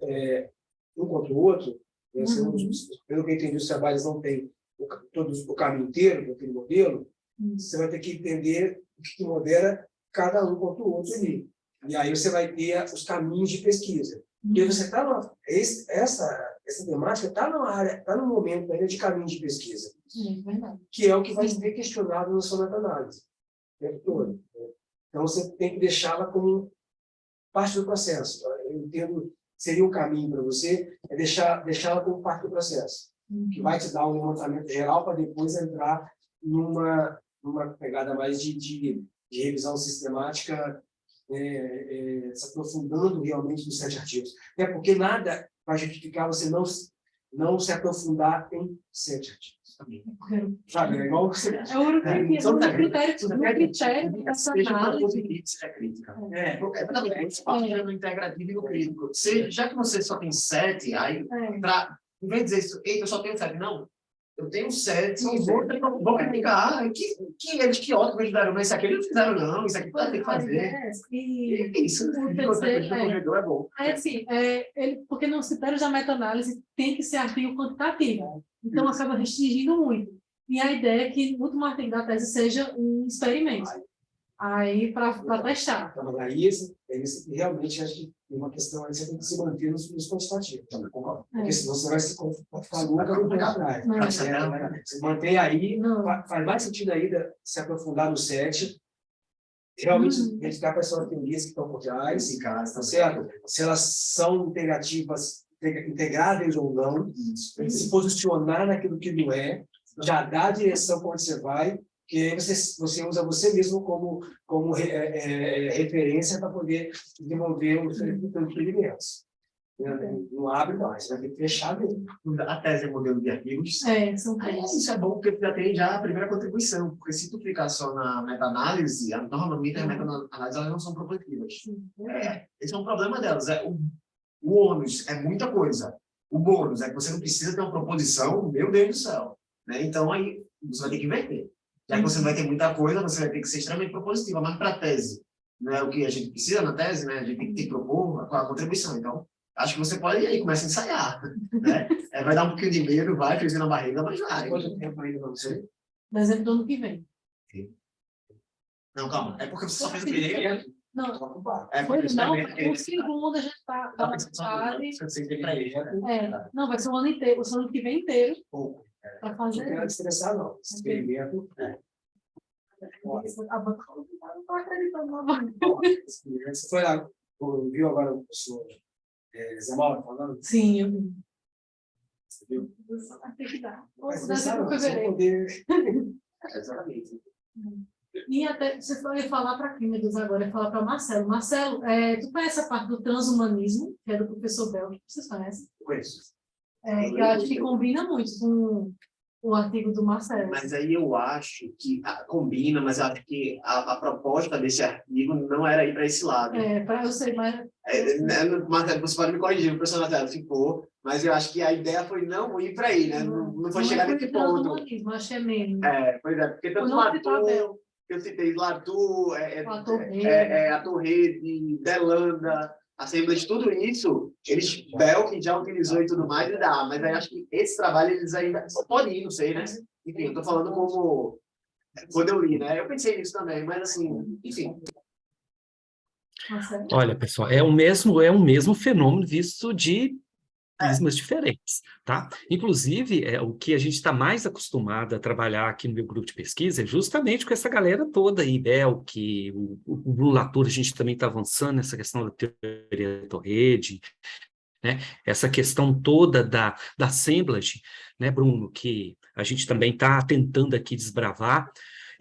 K: um contra o outro, pelo que eu entendi, os trabalhos não têm o caminho inteiro daquele modelo, você vai ter que entender o que modera cada um contra o outro ali. E aí você vai ter os caminhos de pesquisa. E você está essa temática está numa área, está no momento ainda de caminho de pesquisa, que é o que vai ser questionado na sua meta-análise o tempo todo. Então você tem que deixá-la como parte do processo. Eu entendo, seria um caminho para você deixá-la como parte do processo, que vai te dar um levantamento geral para depois entrar numa pegada mais de revisão sistemática, se aprofundando realmente nos 7 artigos. Até porque nada vai justificar você não se aprofundar em 7 artigos também. Sabe, é igual você...
D: É o critério dessa análise.
I: Seja crítica. No integrativo e no crítico. Já que você só tem 7, aí, em vez de dizer isso, eita, eu só tenho 7, não. Eu tenho 7, vou criticar. Eles que ótimo fizeram, mas isso aqui eles não fizeram, não. Isso aqui vai ter que fazer. Isso, é bom.
D: Assim, porque nos critérios da meta-análise tem que ser artigo quantitativo. Então, acaba restringindo muito. E a ideia é que o último artigo da tese seja um experimento. Aí, para testar.
K: Então, aí, realmente, acho que tem uma questão aí, você tem que se manter nos quantitativos. Porque senão você vai se ficar nunca no pé atrás. Você mantém aí, faz mais sentido ainda se aprofundar no 7, realmente identificar quais são as teorias que estão por trás, tá certo? Se elas são integráveis ou não, se posicionar naquilo que não é, já dá a direção para onde você vai, que aí você usa você mesmo como referência para poder desenvolver os experimentos. Não abre mais, vai ter que fechar mesmo.
I: A tese é modelo de artigos.
D: Isso
I: é bom porque tu já tem já a primeira contribuição, porque se tu ficar só na meta-análise, normalmente as meta-análises elas não são propositivas. Esse é um problema delas. O ônus é muita coisa. O bônus é que você não precisa ter uma proposição, meu Deus do céu. Né? Então, aí você vai ter que inverter. Já que você não vai ter muita coisa, você vai ter que ser extremamente propositiva. Mas para a tese, não é o que a gente precisa na tese, né? A gente tem que propor a contribuição. Então, acho que você pode ir aí, começa a ensaiar. Né? Vai dar um pouquinho de medo, vai, friozinho na barriga, mas vai.
K: Quanto tempo ainda para você?
D: Dezembro do ano que vem.
I: Não, calma. É porque você só fez o primeiro.
D: Não, o segundo a gente está na metade. Não, vai ser o ano inteiro, o ano que vem inteiro. Para fazer.
K: Não quero estressar, não. Experimento.
D: A banca não está acreditando na banca.
K: Você foi lá, viu agora o professor Zé Mauro falando?
D: Sim, eu vi.
K: Você viu?
D: Tem que dar.
K: Mas estressar, não. Você poder...
I: Exatamente.
D: E até você foi falar para quem, meu Deus, agora é falar para Marcelo. Marcelo, tu conhece a parte do transhumanismo, que é do professor Bel, que vocês conhecem?
I: Conheço.
D: Que eu acho que combina muito o artigo do Marcelo.
I: Mas aí eu acho que combina, mas eu acho que a proposta desse artigo não era ir para esse lado.
D: Eu sei, mas...
I: Marcelo, você pode me corrigir, o professor Marcelo ficou, mas eu acho que a ideia foi não ir para aí, né? Não foi chegar nesse ponto.
D: Acho que é menos.
I: Pois é, porque tanto Latour, eu citei Latour, a Torrede, Delanda, Assembly, tudo isso, Belkin já utilizou e tudo mais, mas aí acho que esse trabalho eles ainda podem ir, não sei, né? Enfim, eu tô falando como quando eu li, né? Eu pensei nisso também, mas assim, enfim.
E: Olha, pessoal, é o mesmo fenômeno visto de prismas diferentes, tá? Inclusive, o que a gente está mais acostumado a trabalhar aqui no meu grupo de pesquisa é justamente com essa galera toda aí, Belk, o Bruno Latour, a gente também está avançando nessa questão da teoria da rede, né? Essa questão toda da assemblage, né, Bruno, que a gente também está tentando aqui desbravar.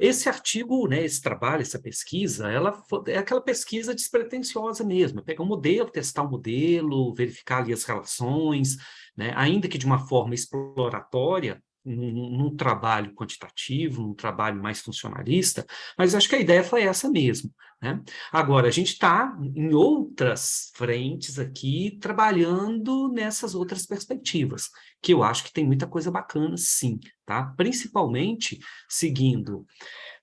E: Esse artigo, né, esse trabalho, essa pesquisa, ela é aquela pesquisa despretensiosa mesmo, é pegar um modelo, testar um modelo, verificar ali as relações, né, ainda que de uma forma exploratória, num trabalho quantitativo, num trabalho mais funcionalista, mas acho que a ideia foi essa mesmo, né? Agora, a gente está em outras frentes aqui, trabalhando nessas outras perspectivas, que eu acho que tem muita coisa bacana, sim, tá? Principalmente seguindo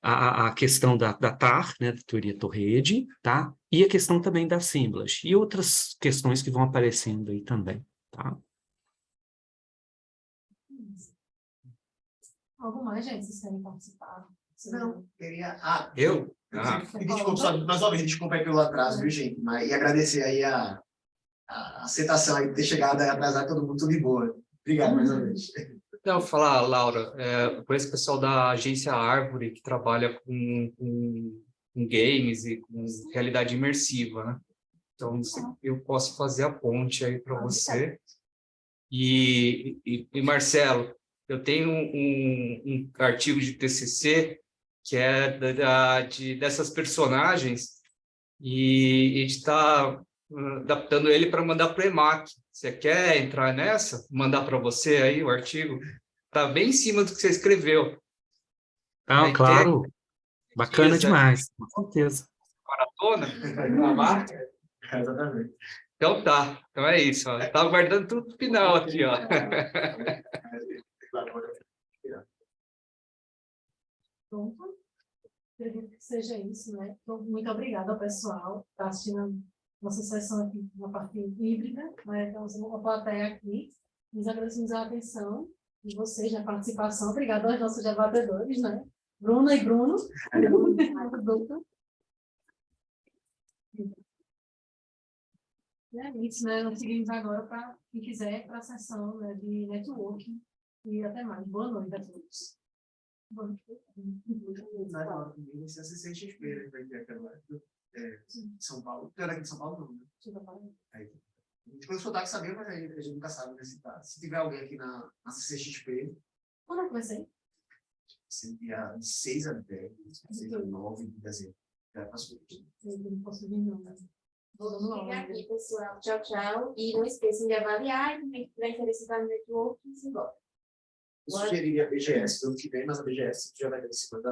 E: a questão da TAR, né, da teoria Torrede, tá? E a questão também da assemblage, e outras questões que vão aparecendo aí também, tá?
D: Algo mais, gente? Vocês querem participar?
I: Não, queria...
K: Eu?
I: Desculpa, só mais uma vez, desculpa aí pelo atraso, viu, gente? E agradecer aí a aceitação aí de ter chegado aí atrasado, todo mundo tudo de boa. Obrigado mais uma vez.
J: Então, falar, Laura, por esse pessoal da agência Árvore, que trabalha com games e com realidade imersiva, né? Então, eu posso fazer a ponte aí para você. E Marcelo, eu tenho um artigo de TCC que é dessas personagens e a gente está adaptando ele para mandar para o EMAC. Você quer entrar nessa? Mandar para você aí o artigo? Está bem em cima do que você escreveu.
E: Ah, claro. Bacana demais, com certeza.
J: Maratona?
I: Uma marca? Exatamente.
J: Então tá. Então é isso. Estava guardando tudo no final aqui, ó.
D: Pronto. Acredito que seja isso, né? Então, muito obrigada ao pessoal que está assistindo a nossa sessão aqui na parte híbrida, né? Então, uma plateia aqui. Nos agradecemos a atenção de vocês, na participação. Obrigada aos nossos debatedores, né? Bruna e Bruno. E é isso, né? Nós seguimos agora para quem quiser para a sessão, né, de networking. E até mais. Boa noite a todos. Boa noite.
I: Você assiste XP, né? Vai ter aquela São Paulo. Tu era aqui de São Paulo, não, né? Aí, a gente começou a saber, mas aí a gente nunca sabe, né? Se tiver alguém aqui na CCXP.
D: Quando é que vai ser?
I: Dia de 6 a 10, 9 de dezembro. Não
D: posso vir, não.
A: Vou aqui, pessoal. Tchau, tchau. E não esqueçam de avaliar. E quem tiver interesse no networking, se embora.
I: Eu sugeriria a BGS, ano que vem, mas a BGS já vai ter em cima